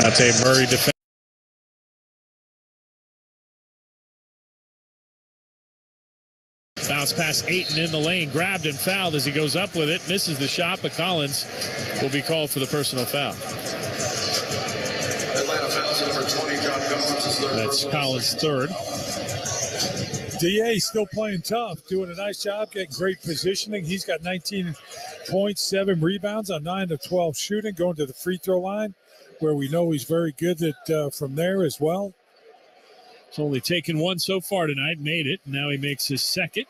Deontay Murray defense. Bounce past Ayton in the lane, grabbed and fouled as he goes up with it, misses the shot, but Collins will be called for the personal foul. Atlanta fouls number 20, John Collins. That's Collins' third. DA still playing tough, doing a nice job, getting great positioning. He's got 19 points, 7 rebounds on 9 of 12 shooting, going to the free throw line, where we know he's very good at from there as well. He's only taken one so far tonight, made it. Now he makes his second.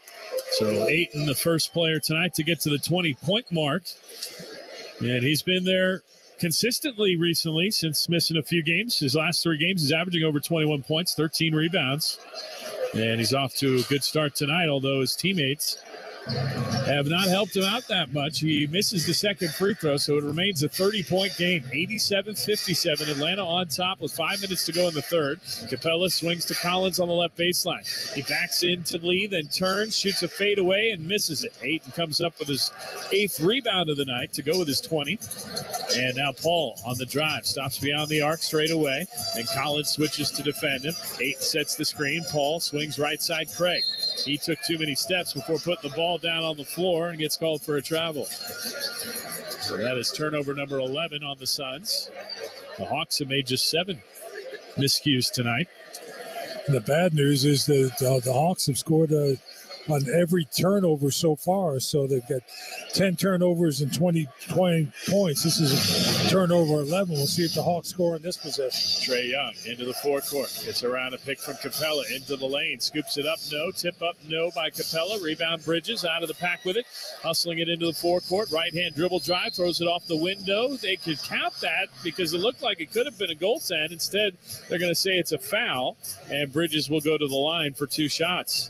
So Ayton, the first player tonight to get to the 20-point mark. And he's been there consistently recently since missing a few games. His last 3 games, he's averaging over 21 points, 13 rebounds. And he's off to a good start tonight, although his teammates have not helped him out that much. He misses the second free throw, so it remains a 30-point game. 87-57. Atlanta on top with 5 minutes to go in the third. Capella swings to Collins on the left baseline. He backs into Lee, then turns, shoots a fadeaway, and misses it. Ayton comes up with his 8th rebound of the night to go with his 20. And now Paul on the drive. Stops beyond the arc straight away. And Collins switches to defend him. Ayton sets the screen. Paul swings right side Craig. He took too many steps before putting the ball down on the floor and gets called for a travel. So that is turnover number 11 on the Suns. The Hawks have made just 7 miscues tonight. The bad news is that the Hawks have scored on every turnover so far. So they've got 10 turnovers and 20 points. This is a turnover 11. We'll see if the Hawks score in this possession. Trae Young into the forecourt. Gets around a pick from Capella into the lane. Scoops it up, no. Tip up, no by Capella. Rebound Bridges out of the pack with it. Hustling it into the forecourt. Right-hand dribble drive. Throws it off the window. They could count that because it looked like it could have been a goaltend. Instead, they're going to say it's a foul. And Bridges will go to the line for 2 shots.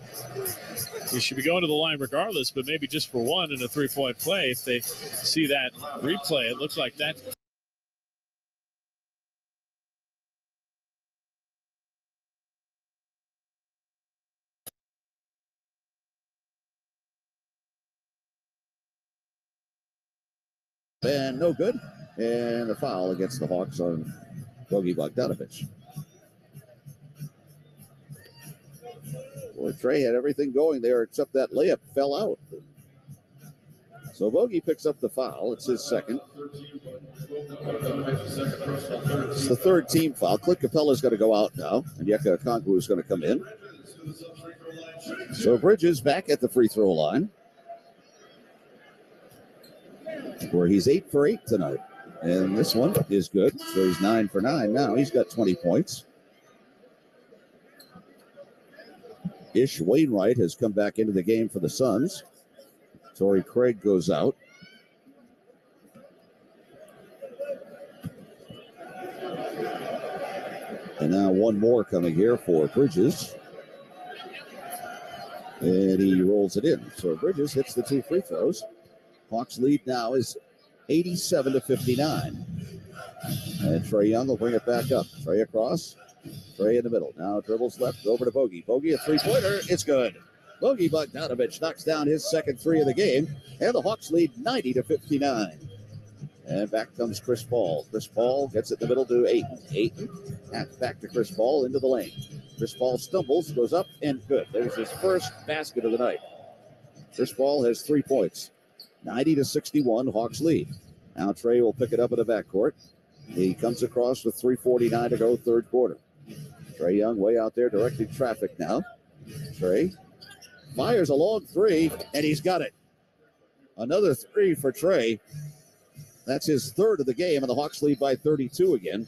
He should be going to the line regardless, but maybe just for one in a 3-point play. If they see that replay, it looks like that. And no good. And a foul against the Hawks on Bogey Bogdanovic. Boy, Trae had everything going there except that layup fell out. So Bogey picks up the foul. It's his second. It's the 3rd team foul. Clint Capella's going to go out now, and Yeka Okongwu is going to come in. So Bridges back at the free throw line, where he's 8 for 8 tonight. And this one is good. So he's 9 for 9 now. He's got 20 points. Ish Wainwright has come back into the game for the Suns. Torrey Craig goes out. And now one more coming here for Bridges. And he rolls it in. So Bridges hits the 2 free throws. Hawks lead now is 87-59. And Trae Young will bring it back up. Trae across. Trae in the middle. Now dribbles left over to Bogey. Bogey, a 3-pointer. It's good. Bogey Bogdanovic knocks down his second 3 of the game. And the Hawks lead 90-59. And back comes Chris Paul. Chris Paul gets it in the middle to Ayton. Ayton back to Chris Paul into the lane. Chris Paul stumbles, goes up, and good. There's his first basket of the night. Chris Paul has 3 points. 90-61, Hawks lead. Now Trae will pick it up in the backcourt. He comes across with 3:49 to go, third quarter. Trae Young way out there directing traffic now. Trae fires a long 3, and he's got it. Another 3 for Trae. That's his 3rd of the game, and the Hawks lead by 32 again.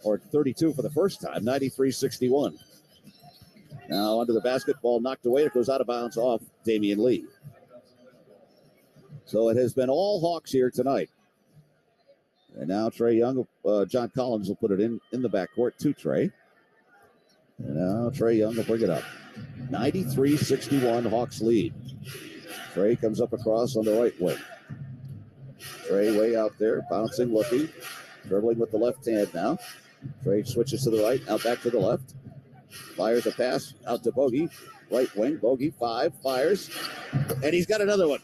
Or 32 for the first time, 93-61. Now under the basketball, knocked away. It goes out of bounds off Damian Lee. So it has been all Hawks here tonight. And now Trae Young, John Collins will put it in the backcourt to Trae. And now Trae Young will bring it up. 93-61, Hawks lead. Trae comes up across on the right wing. Trae way out there, bouncing, looking, dribbling with the left hand now. Trae switches to the right, now back to the left. Fires a pass out to Bogey. Right wing, Bogey, 5, fires. And he's got another one.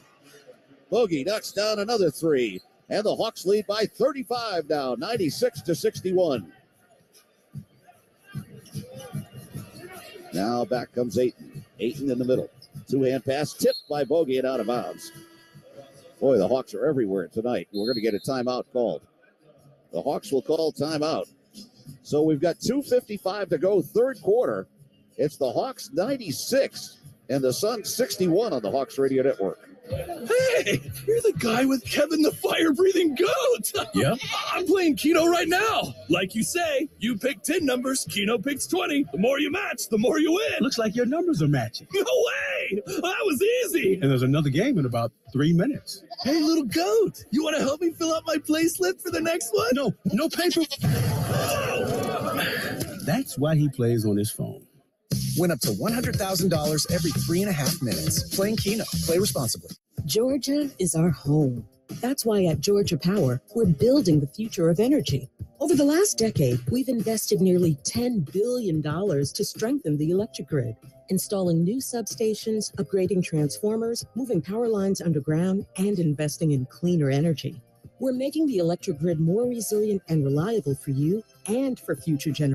Bogey knocks down another 3. And the Hawks lead by 35 now, 96-61. Now back comes Ayton. Ayton in the middle. Two-hand pass tipped by Bogey and out of bounds. Boy, the Hawks are everywhere tonight. We're going to get a timeout called. The Hawks will call timeout. So we've got 2:55 to go, third quarter. It's the Hawks 96 and the Suns 61 on the Hawks Radio Network. Hey, you're the guy with Kevin the fire-breathing goat. Yep. I'm playing Keno right now. Like you say, you pick 10 numbers, Keno picks 20. The more you match, the more you win. Looks like your numbers are matching. No way! That was easy. And there's another game in about 3 minutes. Hey, little goat, you want to help me fill out my play slip for the next one? No paper. That's why he plays on his phone. Win up to $100,000 every 3.5 minutes. Playing Keno. Play responsibly. Georgia is our home. That's why at Georgia Power, we're building the future of energy. Over the last decade, we've invested nearly $10 billion to strengthen the electric grid, installing new substations, upgrading transformers, moving power lines underground, and investing in cleaner energy. We're making the electric grid more resilient and reliable for you and for future generations.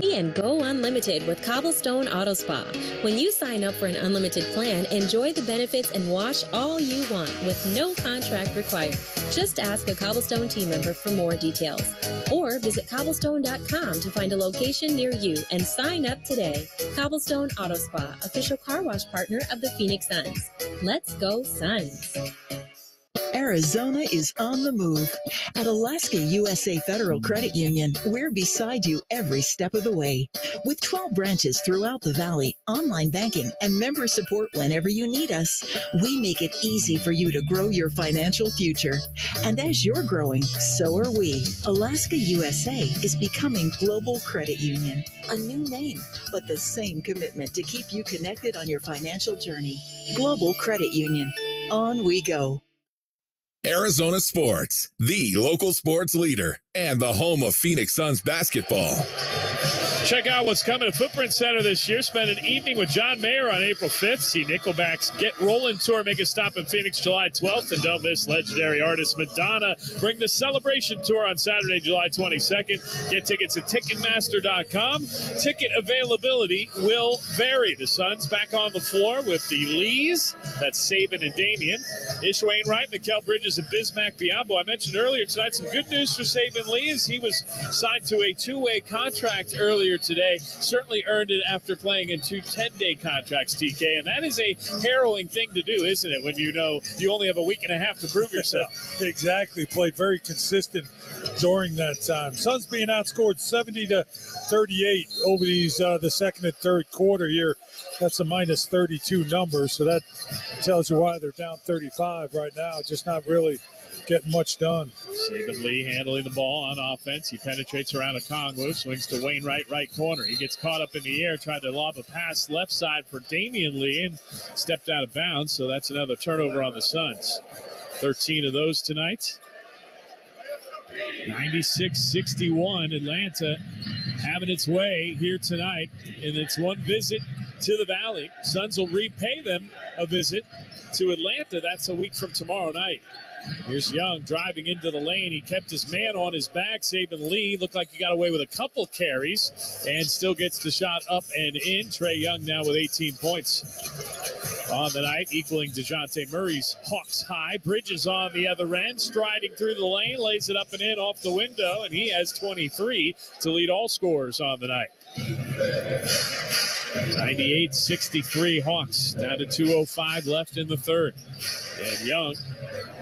And go unlimited with Cobblestone Auto Spa. When you sign up for an unlimited plan, enjoy the benefits and wash all you want with no contract required. Just ask a Cobblestone team member for more details. Or visit cobblestone.com to find a location near you and sign up today. Cobblestone Auto Spa, official car wash partner of the Phoenix Suns. Let's go Suns. Arizona is on the move. At Alaska USA Federal Credit Union, we're beside you every step of the way. With 12 branches throughout the valley, online banking, and member support whenever you need us, we make it easy for you to grow your financial future. And as you're growing, so are we. Alaska USA is becoming Global Credit Union. A new name, but the same commitment to keep you connected on your financial journey. Global Credit Union. On we go. Arizona Sports, the local sports leader and the home of Phoenix Suns basketball. Check out what's coming to Footprint Center this year. Spend an evening with John Mayer on April 5th. See Nickelback's Get Rollin' Tour make a stop in Phoenix July 12th. And don't miss legendary artist Madonna bring the Celebration Tour on Saturday, July 22nd. Get tickets at Ticketmaster.com. Ticket availability will vary. The Suns back on the floor with the Lees. That's Saban and Damian. Ish Wainwright, Mikal Bridges, and Bismack Biyombo. I mentioned earlier tonight some good news for Saban Lee as he was signed to a two-way contract earlier today. Certainly earned it after playing in two 10-day contracts, TK. And that is a harrowing thing to do, isn't it, when you know you only have a week and a half to prove yourself? Exactly. Played very consistent during that time. Suns being outscored 70-38 over these the second and third quarter here. That's a minus 32 number, so that tells you why they're down 35 right now. Just not really getting much done. Saban Lee handling the ball on offense. He penetrates around a Kongwu, swings to Wainwright, right corner. He gets caught up in the air, tried to lob a pass left side for Damian Lee and stepped out of bounds, so that's another turnover on the Suns. 13 of those tonight. 96-61, Atlanta having its way here tonight in its one visit to the Valley. Suns will repay them a visit to Atlanta. That's a week from tomorrow night. Here's Young driving into the lane. He kept his man on his back. Saban Lee looked like he got away with a couple carries and still gets the shot up and in. Trae Young now with 18 points on the night, equaling DeJounte Murray's Hawks high. Bridges on the other end, striding through the lane, lays it up and in off the window, and he has 23 to lead all scorers on the night. 98-63 Hawks, down to 2:05 left in the third. And Young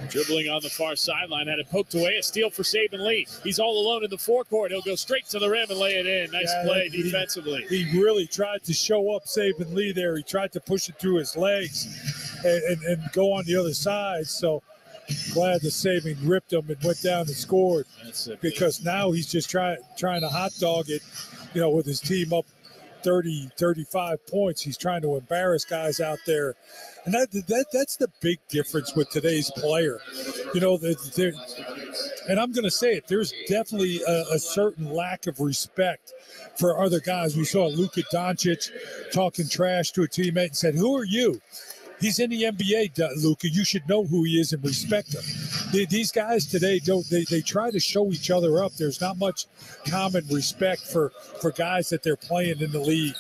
dribbling on the far sideline, had it poked away. A steal for Saban Lee. He's all alone in the forecourt. He'll go straight to the rim and lay it in. Nice play defensively. He really tried to show up Saban Lee there. He tried to push it through his legs and go on the other side. So glad that Saban ripped him and went down and scored, because now he's just trying to hot dog it, with his team up 30, 35 points. He's trying to embarrass guys out there. And that's the big difference with today's player. And I'm going to say it, there's definitely a certain lack of respect for other guys. We saw Luka Doncic talking trash to a teammate and said, "Who are you?" He's in the NBA, Luka. You should know who he is and respect him. These guys today they try to show each other up. There's not much common respect for guys that they're playing in the league.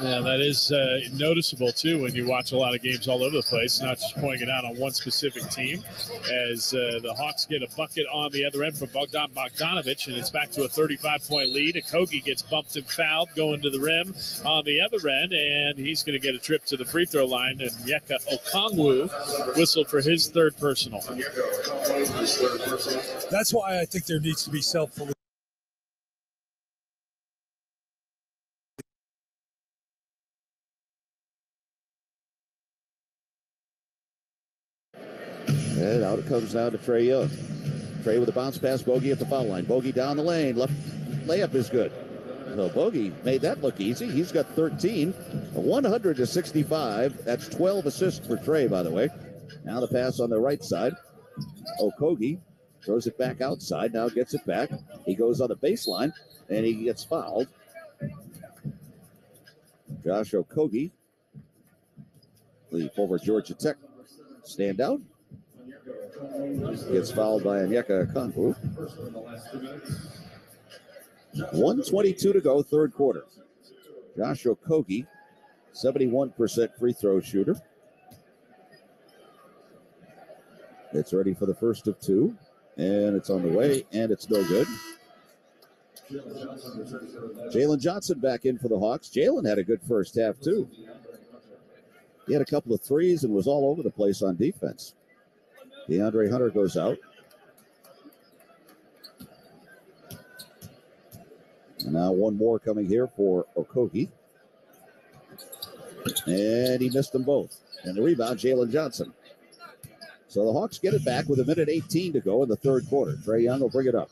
Yeah, that is noticeable, too, when you watch a lot of games all over the place, not just pointing it out on one specific team. As the Hawks get a bucket on the other end from Bogdan Bogdanovic, and it's back to a 35-point lead. Okogie gets bumped and fouled going to the rim on the other end, and he's going to get a trip to the free throw line, and Onyeka Okongwu whistled for his third personal. That's why I think there needs to be self-belief. And out it comes down to Trae Young. Trae with a bounce pass, Bogey at the foul line. Bogey down the lane, left layup is good. No, Bogey made that look easy. He's got 13, 100-65. That's 12 assists for Trae, by the way. Now the pass on the right side. Okogie throws it back outside, now gets it back. He goes on the baseline, and he gets fouled. Josh Okogie, the former Georgia Tech standout, gets fouled by Onyeka Okongwu. 1:22 to go, third quarter. Josh Okogie, 71% free throw shooter. It's ready for the first of two, and it's on the way, and it's no good. Jalen Johnson back in for the Hawks. Jalen had a good first half, too. He had a couple of threes and was all over the place on defense. DeAndre Hunter goes out. And now one more coming here for Okogie. And he missed them both. And the rebound, Jalen Johnson. So the Hawks get it back with 1:18 to go in the third quarter. Trae Young will bring it up.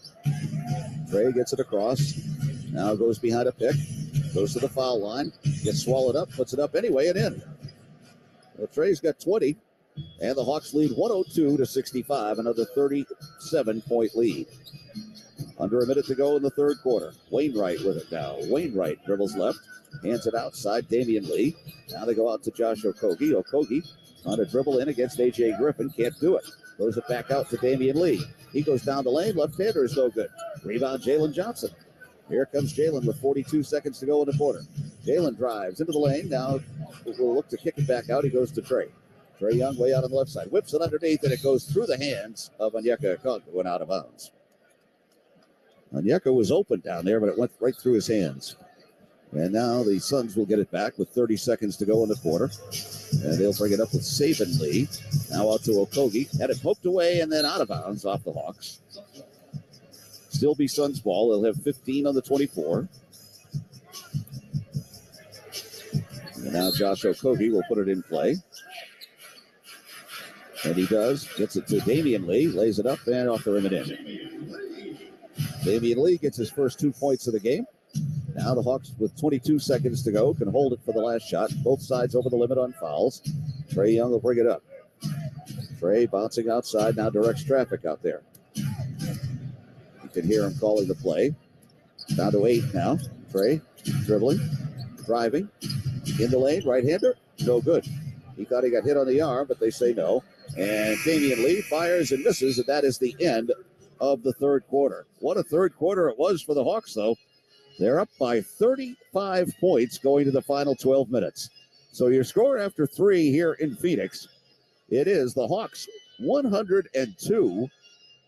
Trae gets it across. Now goes behind a pick. Goes to the foul line. Gets swallowed up. Puts it up anyway and in. Well, Trae's got 20. And the Hawks lead 102-65. Another 37-point lead. Under a minute to go in the third quarter. Wainwright with it now. Wainwright dribbles left. Hands it outside. Damian Lee. Now they go out to Josh Okogie. Okogie on a dribble in against A.J. Griffin. Can't do it. Throws it back out to Damian Lee. He goes down the lane. Left-hander is no good. Rebound, Jalen Johnson. Here comes Jalen with 42 seconds to go in the quarter. Jalen drives into the lane. Now we'll look to kick it back out. He goes to Trae. Trae Young way out on the left side. Whips it underneath, and it goes through the hands of Onyeka Okongwu and out of bounds. Onyeka was open down there, but it went right through his hands. And now the Suns will get it back with 30 seconds to go in the quarter. And they'll bring it up with Saban Lee. Now out to Okogie. Had it poked away and then out of bounds off the Hawks. Still be Suns ball. They'll have 15 on the 24. And now Josh Okogie will put it in play. And he does. Gets it to Damian Lee. Lays it up and off the rim and in. Damian Lee gets his first 2 points of the game. Now the Hawks, with 22 seconds to go, can hold it for the last shot. Both sides over the limit on fouls. Trae Young will bring it up. Trae bouncing outside, now directs traffic out there. You can hear him calling the play. Down to 8 now. Trae dribbling, driving, in the lane, right-hander, no good. He thought he got hit on the arm, but they say no. And Damian Lee fires and misses, and that is the end of the third quarter. What a third quarter it was for the Hawks, though. They're up by 35 points going to the final 12 minutes. So your score after 3 here in Phoenix, it is the Hawks 102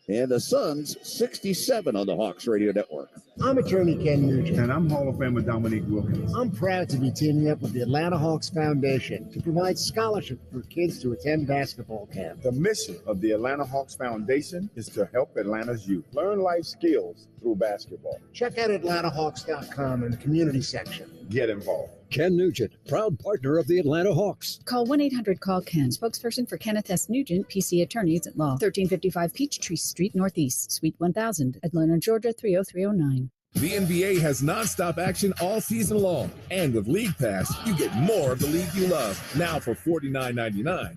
and the Suns 67 on the Hawks Radio Network. I'm attorney Ken Nugent. And I'm Hall of Famer Dominique Wilkins. I'm proud to be teaming up with the Atlanta Hawks Foundation to provide scholarships for kids to attend basketball camp. The mission of the Atlanta Hawks Foundation is to help Atlanta's youth learn life skills through basketball. Check out AtlantaHawks.com in the community section. Get involved. Ken Nugent, proud partner of the Atlanta Hawks. Call 1-800-CALL-KEN, spokesperson for Kenneth S. Nugent, PC Attorneys at Law, 1355 Peachtree Street Northeast, Suite 1000, Atlanta, Georgia 30309. The NBA has nonstop action all season long. And with League Pass, you get more of the league you love, now for $49.99.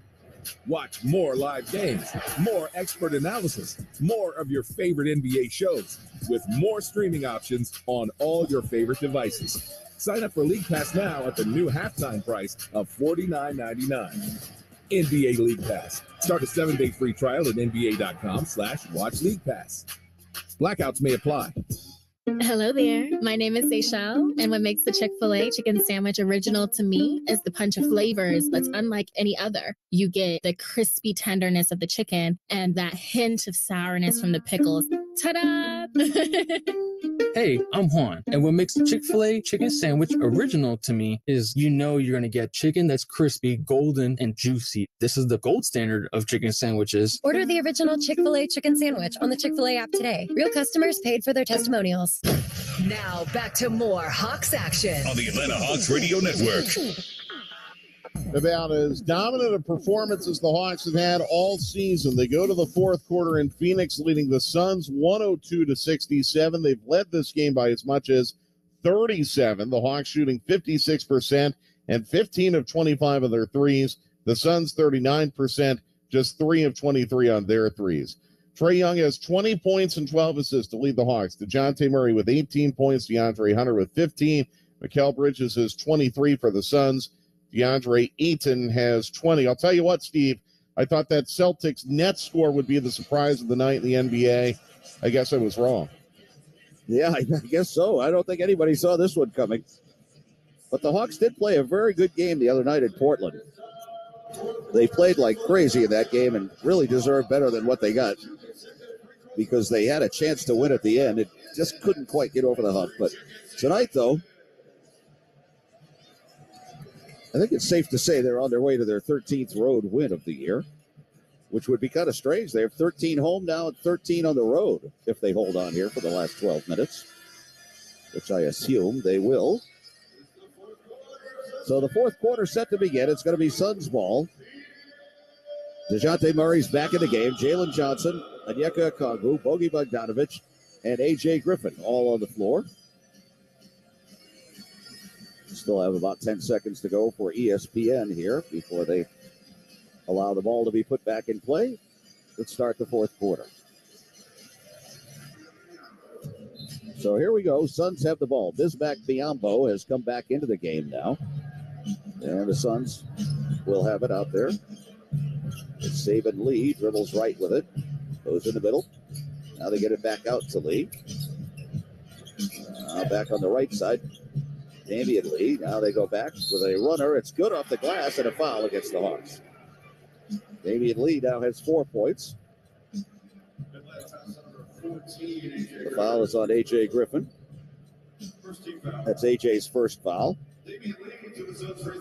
Watch more live games, more expert analysis, more of your favorite NBA shows, with more streaming options on all your favorite devices. Sign up for League Pass now at the new halftime price of $49.99. NBA League Pass. Start a 7-day free trial at nba.com/watch League Pass. Blackouts may apply. Hello there. My name is Seychelle, and what makes the Chick-fil-A chicken sandwich original to me is the punch of flavors that's unlike any other. You get the crispy tenderness of the chicken and that hint of sourness from the pickles. Ta-da! Hey, I'm Juan, and what makes the Chick-fil-A chicken sandwich original to me is you're going to get chicken that's crispy, golden, and juicy. This is the gold standard of chicken sandwiches. Order the original Chick-fil-A chicken sandwich on the Chick-fil-A app today. Real customers paid for their testimonials. Now back to more Hawks action on the Atlanta Hawks Radio Network. About as dominant a performance as the Hawks have had all season. They go to the fourth quarter in Phoenix, leading the Suns 102-67. They've led this game by as much as 37. The Hawks shooting 56% and 15 of 25 of their threes. The Suns 39%, just 3 of 23 on their threes. Trae Young has 20 points and 12 assists to lead the Hawks. DeJounte Murray with 18 points. DeAndre Hunter with 15. Mikal Bridges has 23 for the Suns. DeAndre Ayton has 20. I'll tell you what, Steve, I thought that Celtics net score would be the surprise of the night in the NBA. I guess I was wrong. Yeah, I guess so. I don't think anybody saw this one coming. But the Hawks did play a very good game the other night in Portland. They played like crazy in that game and really deserved better than what they got because they had a chance to win at the end. It just couldn't quite get over the hump. But tonight, though, I think it's safe to say they're on their way to their 13th road win of the year, which would be kind of strange. They have 13 home now and 13 on the road if they hold on here for the last 12 minutes, which I assume they will. So the fourth quarter set to begin. It's going to be Suns ball. DeJounte Murray's back in the game. Jalen Johnson, Onyeka Okongwu, Bogey Bogdanovic, and A.J. Griffin all on the floor. Still have about 10 seconds to go for ESPN here before they allow the ball to be put back in play. Let's start the fourth quarter. So here we go. Suns have the ball. Bismack Biyombo has come back into the game now. And the Suns will have it out there. It's Saben Lee, dribbles right with it. Goes in the middle. Now they get it back out to Lee. Back on the right side. Damian Lee. Now they go back with a runner. It's good off the glass and a foul against the Hawks. Damian Lee now has 4 points. The foul is on A.J. Griffin. That's A.J.'s first foul.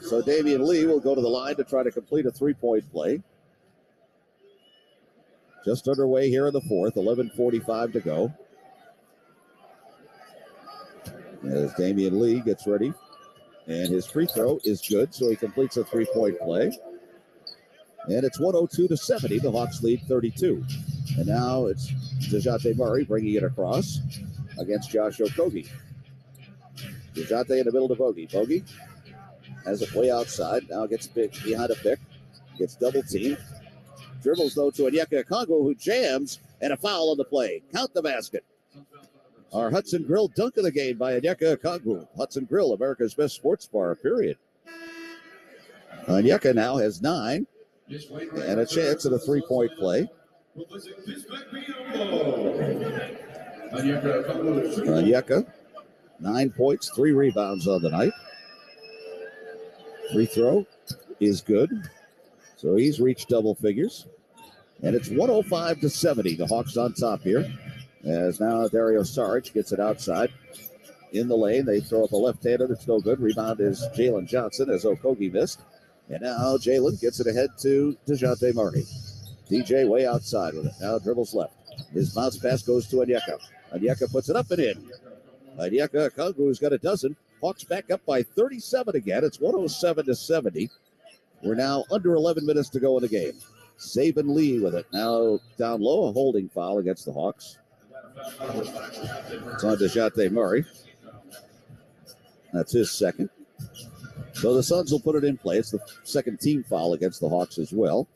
So Damian Lee will go to the line to try to complete a 3-point play. Just underway here in the fourth, 11:45 to go. As Damian Lee gets ready. And his free throw is good, so he completes a 3-point play. And it's 102-70. The Hawks lead 32. And now it's DeJounte Murray bringing it across against Josh Okogie. DeJounte in the middle to Bogey. Bogey has it way outside. Now gets behind a pick. Gets double teamed. Dribbles, though, to Onyeka Okongwu, who jams, and a foul on the play. Count the basket. Our Hudson Grill dunk of the game by Onyeka Okongwu. Hudson Grill, America's best sports bar, period. Onyeka now has 9 and a chance at a 3-point play. Onyeka, 9 points, 3 rebounds on the night. Free throw is good. So he's reached double figures. And it's 105-70. The Hawks on top here. As now Dario Saric gets it outside. In the lane, they throw up a left-hander that's no good. Rebound is Jalen Johnson as Okogie missed. And now Jalen gets it ahead to DeJounte Murray. DJ way outside with it. Now dribbles left. His bounce pass goes to Onyeka. Onyeka puts it up and in. Onyeka Okongwu's got a dozen. Hawks back up by 37 again. It's 107-70. We're now under 11 minutes to go in the game. Saben Lee with it. Now down low, a holding foul against the Hawks. It's on DeJounte Murray. That's his second. So the Suns will put it in play. It's the second team foul against the Hawks as well.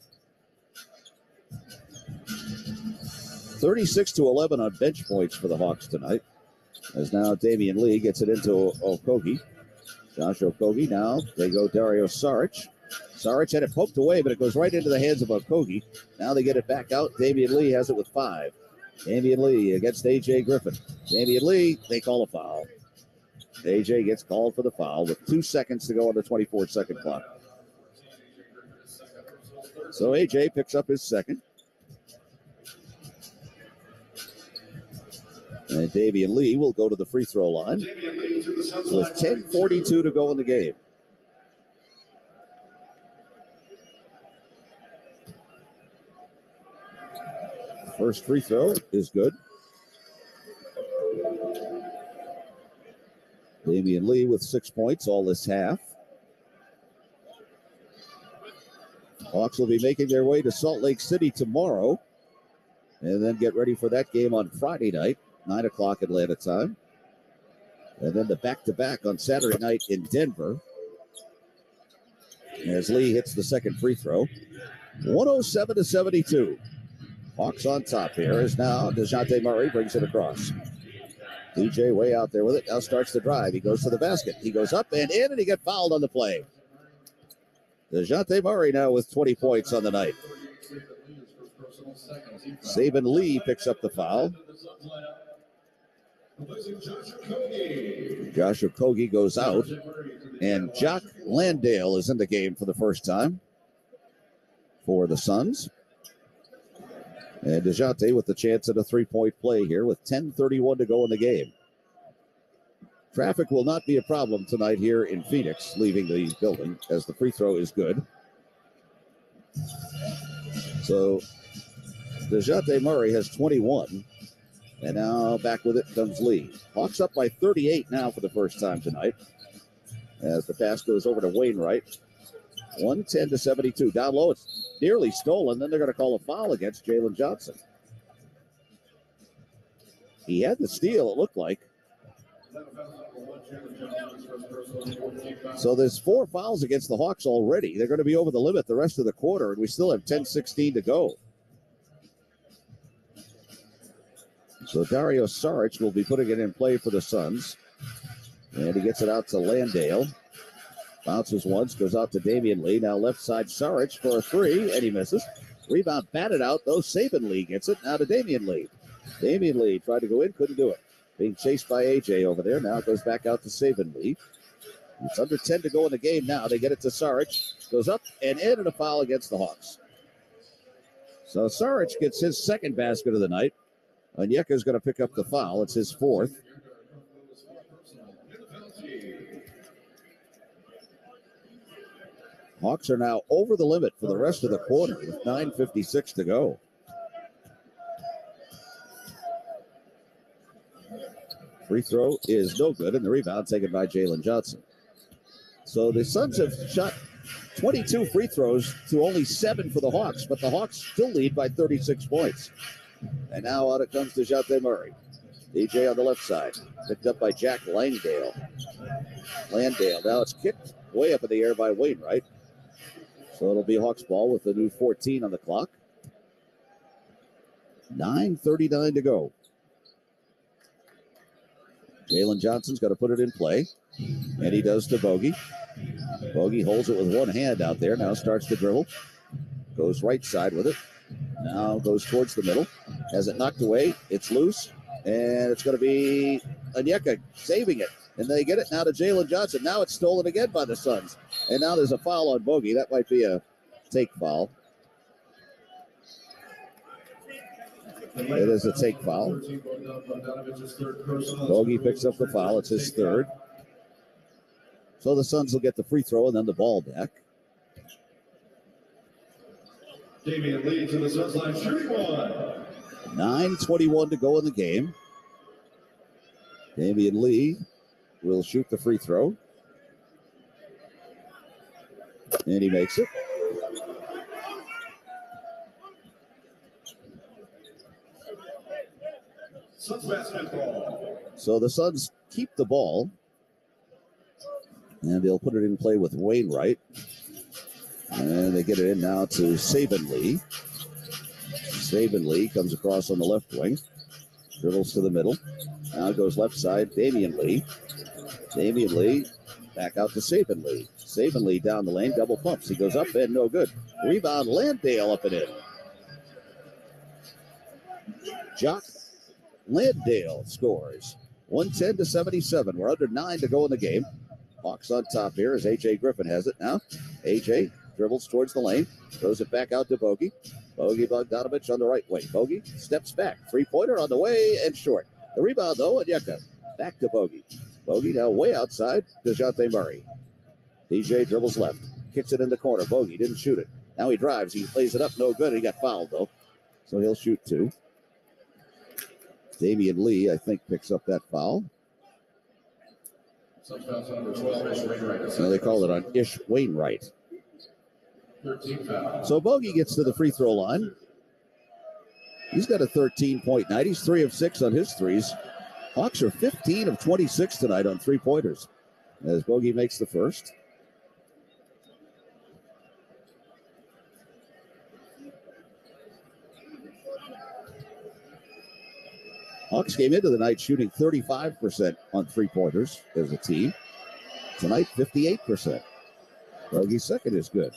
36-11 on bench points for the Hawks tonight. As now Damian Lee gets it into Okogie. Josh Okogie now. They go Dario Saric. Saric had it poked away, but it goes right into the hands of Okogie. Now they get it back out. Damian Lee has it with 5. Damian Lee against A.J. Griffin. Damian Lee, they call a foul. A.J. gets called for the foul with 2 seconds to go on the 24-second clock. So A.J. picks up his second. And Damian Lee will go to the free throw line with 10:42 to go in the game. First free throw is good. Damian Lee with 6 points all this half. Hawks will be making their way to Salt Lake City tomorrow and then get ready for that game on Friday night, 9 o'clock Atlanta time. And then the back-to-back on Saturday night in Denver. As Lee hits the second free throw. 107-72. Hawks on top here as now DeJounte Murray brings it across. DJ way out there with it. Now starts the drive. He goes to the basket. He goes up and in, and he got fouled on the play. DeJounte Murray now with 20 points on the night. Saban Lee picks up the foul. Josh Okogie goes out, and Jock Landale is in the game for the first time for the Suns. And DeJounte with the chance at a three-point play here with 10:31 to go in the game. Traffic will not be a problem tonight here in Phoenix, leaving the building, as the free throw is good. So DeJounte Murray has 21. And now back with it comes Lee. Hawks up by 38 now for the first time tonight. As the pass goes over to Wainwright. 110-72. Down low, it's nearly stolen. Then they're going to call a foul against Jalen Johnson. He had the steal, it looked like. So there's 4 fouls against the Hawks already. They're going to be over the limit the rest of the quarter, and we still have 10:16 to go. So Dario Saric will be putting it in play for the Suns. And he gets it out to Landale. Bounces once, goes out to Damian Lee. Now left side Saric for a 3, and he misses. Rebound batted out, though. Saban Lee gets it. Now to Damian Lee. Damian Lee tried to go in, couldn't do it. Being chased by A.J. over there. Now it goes back out to Saban Lee. It's under 10 to go in the game now. They get it to Saric. Goes up and in, and a foul against the Hawks. So Saric gets his second basket of the night. Onyeka's going to pick up the foul. It's his 4th. Hawks are now over the limit for the rest of the quarter with 9:56 to go. Free throw is no good, and the rebound taken by Jalen Johnson. So the Suns have shot 22 free throws to only 7 for the Hawks, but the Hawks still lead by 36 points. And now out it comes to DeJounte Murray. DJ on the left side, picked up by Jack Landale. Now it's kicked way up in the air by Wainwright. So it'll be Hawks ball with the new 14 on the clock. 9:39 to go. Jalen Johnson's got to put it in play, and he does to Bogey. Bogey holds it with one hand out there. Now starts to dribble. Goes right side with it. Now goes towards the middle. Has it knocked away. It's loose. And it's going to be Onyeka saving it. And they get it now to Jalen Johnson. Now it's stolen again by the Suns. And now there's a foul on Bogey. That might be a take foul. It is a take foul. Bogey picks up the foul. It's his 3rd. So the Suns will get the free throw and then the ball back. Damian Lee to the Suns line, shooting 1. 9:21 to go in the game. Damian Lee will shoot the free throw. And he makes it. Suns basketball. So the Suns keep the ball. And they'll put it in play with Wainwright. And they get it in now to Saban Lee. Saban Lee comes across on the left wing. Dribbles to the middle. Now goes left side. Damian Lee. Damian Lee back out to Saban Lee. Saban Lee down the lane. Double pumps. He goes up and no good. Rebound Landale up and in. Jock Landale scores. 110-77. We're under 9 to go in the game. Hawks on top here as A.J. Griffin has it now. A.J. dribbles towards the lane. Throws it back out to Bogey. Bogey Bogdanovich on the right wing. Bogey steps back. Three-pointer on the way and short. The rebound, though, Onyeka. Back to Bogey. Bogey now way outside. DeJounte Murray. DJ dribbles left. Kicks it in the corner. Bogey didn't shoot it. Now he drives. He plays it up. No good. He got fouled, though. So he'll shoot 2. Damian Lee, I think, picks up that foul. So they call it on Ish Wainwright. So Bogey gets to the free throw line. He's got a 13-point night. He's 3 of 6 on his threes. Hawks are 15 of 26 tonight on three-pointers. As Bogey makes the first. Hawks came into the night shooting 35% on three-pointers as a team. Tonight, 58%. Bogey's second is good.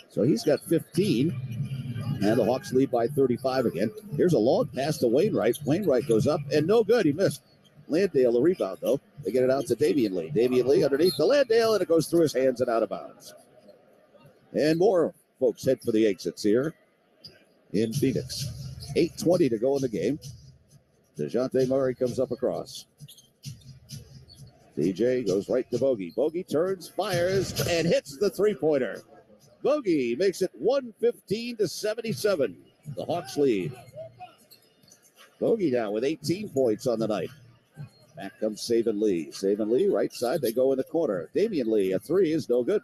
So he's got 15, and the Hawks lead by 35 again. Here's a long pass to Wainwright. Wainwright goes up, and no good. He missed. Landale, the rebound, though. They get it out to Damian Lee. Damian Lee underneath the Landale, and it goes through his hands and out of bounds. And more folks head for the exits here in Phoenix. 8:20 to go in the game. DeJounte Murray comes up across. DJ goes right to Bogey. Bogey turns, fires, and hits the three-pointer. Bogey makes it 115-77. The Hawks lead. Bogey now with 18 points on the night. Back comes Saban Lee. Saban Lee, right side, they go in the corner. Damian Lee, a 3 is no good.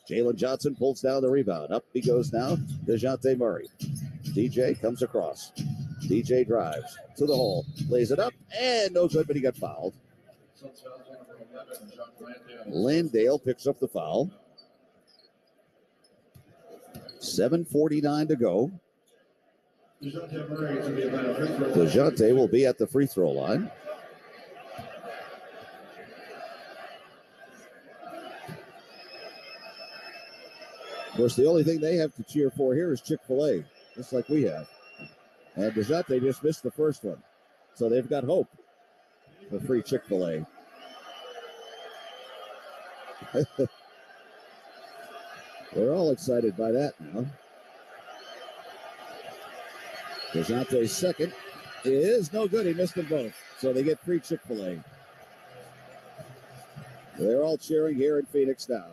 Jalen Johnson pulls down the rebound. Up he goes now, DeJounte Murray. DJ comes across. DJ drives to the hole, lays it up, and no good, but he got fouled. Landale picks up the foul. 7:49 to go. DeJounte will be at the free throw line. Of course, the only thing they have to cheer for here is Chick-fil-A, just like we have. And DeJounte just missed the first one. So they've got hope for free Chick-fil-A. We're all excited by that now. DeJounte's second is no good. He missed them both. So they get free Chick-fil-A. They're all cheering here in Phoenix now.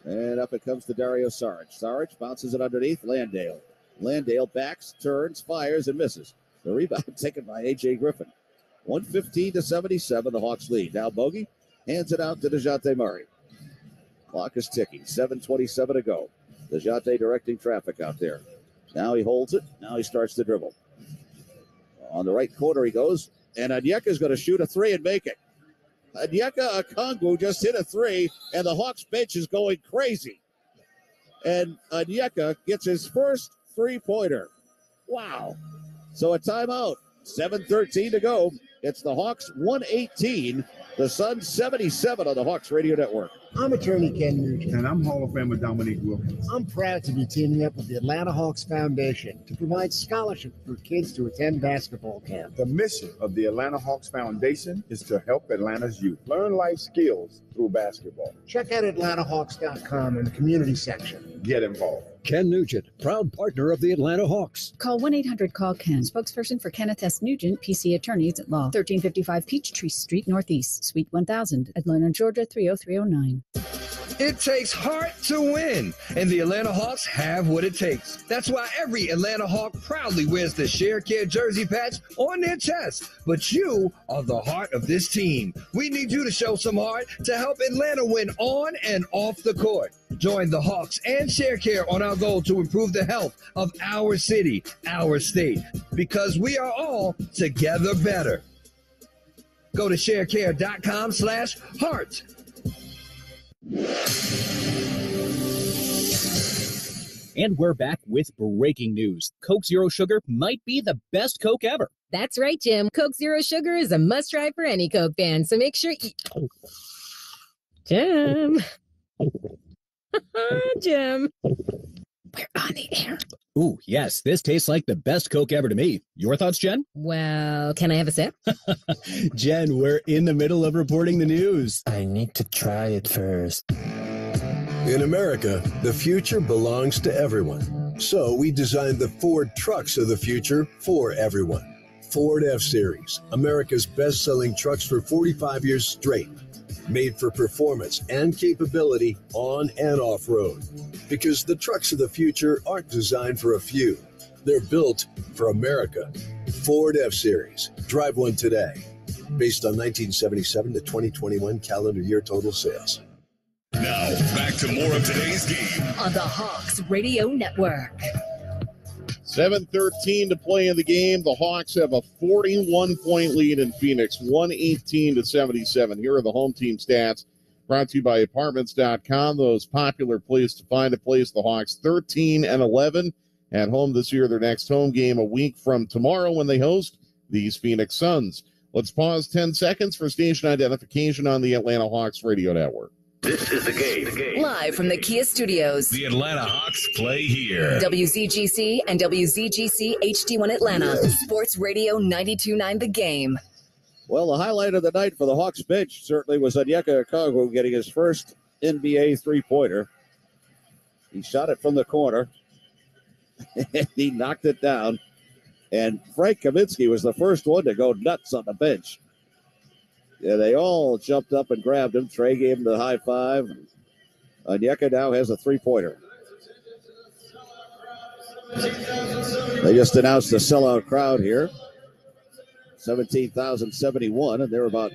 And up it comes to Dario Saric. Saric bounces it underneath Landale. Landale backs, turns, fires, and misses. The rebound taken by A.J. Griffin. 115-77, the Hawks lead. Now Bogey hands it out to DeJounte Murray. Clock is ticking. 7:27 to go. DeJounte directing traffic out there. Now he holds it. Now he starts to dribble. On the right corner he goes. And Onyeka's going to shoot a 3 and make it. Onyeka Okongwu just hit a 3, and the Hawks bench is going crazy. And Onyeka gets his first three-pointer. Wow. So a timeout. 7:13 to go. It's the Hawks 118, the Suns 77 on the Hawks Radio Network. I'm attorney Ken Nugent. And I'm Hall of Famer Dominique Wilkins. I'm proud to be teaming up with the Atlanta Hawks Foundation to provide scholarships for kids to attend basketball camp. The mission of the Atlanta Hawks Foundation is to help Atlanta's youth learn life skills through basketball. Check out AtlantaHawks.com in the community section. Get involved. Ken Nugent, proud partner of the Atlanta Hawks. Call 1-800-CALL-KEN, spokesperson for Kenneth S. Nugent, PC Attorneys at Law, 1355 Peachtree Street Northeast, Suite 1000, Atlanta, Georgia 30309. It takes heart to win, and the Atlanta Hawks have what it takes. That's why every Atlanta Hawk proudly wears the Sharecare jersey patch on their chest. But you are the heart of this team. We need you to show some heart to help Atlanta win on and off the court. Join the Hawks and Sharecare on our goal to improve the health of our city, our state, because we are all together better. Go to sharecare.com/heart. And we're back with breaking news. Coke Zero Sugar might be the best Coke ever. That's right, Jim. Coke Zero Sugar is a must-try for any Coke fan, so make sure you... Jim. Jim. We're on the air. Ooh, yes, this tastes like the best Coke ever to me. Your thoughts, Jen? Well, can I have a sip? Jen, we're in the middle of reporting the news. I need to try it first. In America, the future belongs to everyone. So we designed the Ford trucks of the future for everyone. Ford F-Series, America's best-selling trucks for 45 years straight. Made for performance and capability on and off-road. Because the trucks of the future aren't designed for a few. They're built for America. Ford F-Series. Drive one today. Based on 1977 to 2021 calendar year total sales. Now, back to more of today's game on the Hawks Radio Network. 7:13 to play in the game. The Hawks have a 41-point lead in Phoenix, 118-77. Here are the home team stats brought to you by Apartments.com, those popular place to find a place. The Hawks 13-11 at home this year. Their next home game a week from tomorrow when they host these Phoenix Suns. Let's pause 10 seconds for station identification on the Atlanta Hawks Radio Network. This is the game. Live from the Kia Studios. The Atlanta Hawks play here. WZGC and WZGC HD1 Atlanta. Sports Radio 92.9 The Game. Well, the highlight of the night for the Hawks bench certainly was Onyeka Okongwu getting his first NBA three-pointer. He shot it from the corner. He knocked it down. And Frank Kaminsky was the first one to go nuts on the bench. Yeah, they all jumped up and grabbed him. Trey gave him the high five. Onyeka now has a three-pointer. They just announced a sellout crowd here. 17,071, and there are about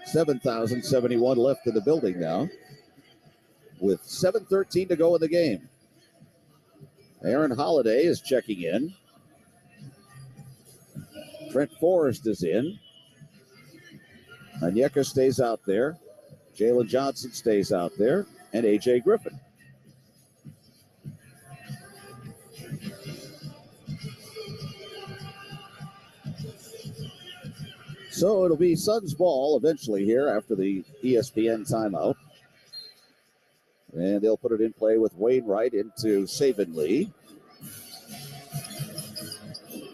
7,071 left in the building now with 7:13 to go in the game. Aaron Holiday is checking in. Trent Forrest is in. Onyeka stays out there. Jalen Johnson stays out there. And A.J. Griffin. So it'll be Suns ball eventually here after the ESPN timeout. And they'll put it in play with Wainwright into Saban Lee.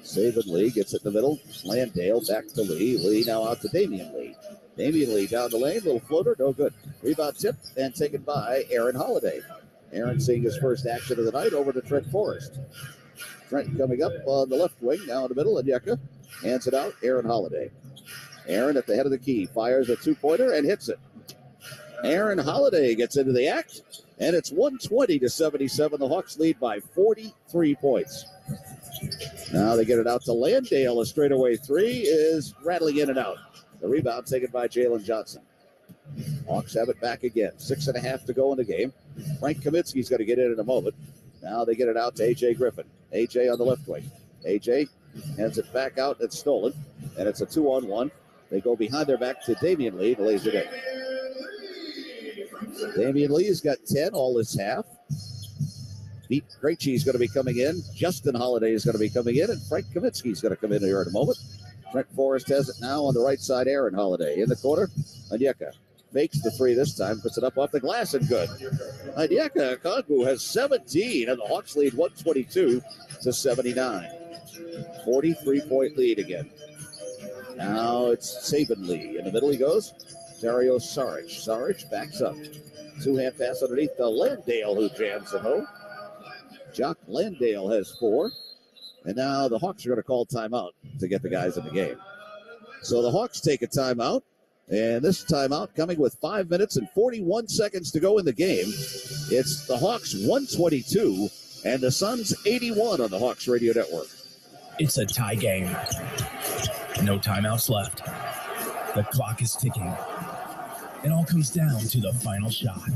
Saban Lee gets it in the middle. Landale back to Lee. Lee now out to Damian Lee. Damian Lee down the lane. Little floater. No good. Rebound tipped and taken by Aaron Holiday. Aaron seeing his first action of the night over to Trent Forrest. Trent coming up on the left wing. Now in the middle. Onyeka hands it out. Aaron Holiday. Aaron at the head of the key. Fires a two-pointer and hits it. Aaron Holiday gets into the act. And it's 120-77. The Hawks lead by 43 points. Now they get it out to Landale. A straightaway three is rattling in and out. The rebound taken by Jalen Johnson. Hawks have it back again. 6.5 to go in the game. Frank Kaminsky's going to get in a moment. Now they get it out to A.J. Griffin. A.J. on the left wing. A.J. hands it back out. It's stolen. And it's a 2-on-1. They go behind their back to Damian Lee. The lays it in. Damian Lee's got 10, all his half. Pete Krejci is going to be coming in. Justin Holiday is going to be coming in. And Frank Kaminsky is going to come in here in a moment. Trent Forrest has it now on the right side. Aaron Holiday in the corner. Onyeka fakes the three this time. Puts it up off the glass and good. Onyeka Okongwu has 17. And the Hawks lead 122-79. 43-point lead again. Now it's Saban Lee. In the middle he goes. Dario Saric. Saric backs up. Two-hand pass underneath the Landale who jams him home. Jock Landale has 4. And now the Hawks are going to call timeout to get the guys in the game. So the Hawks take a timeout. And this timeout coming with 5 minutes and 41 seconds to go in the game. It's the Hawks 122 and the Suns 81 on the Hawks Radio Network. It's a tie game. No timeouts left. The clock is ticking. It all comes down to the final shot.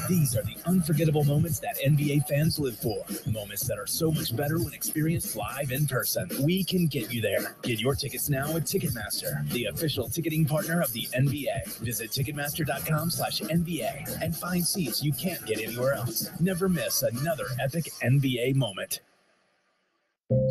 These are the unforgettable moments that NBA fans live for. Moments that are so much better when experienced live in person. We can get you there. Get your tickets now at Ticketmaster, the official ticketing partner of the NBA. Visit Ticketmaster.com/NBA and find seats you can't get anywhere else. Never miss another epic NBA moment.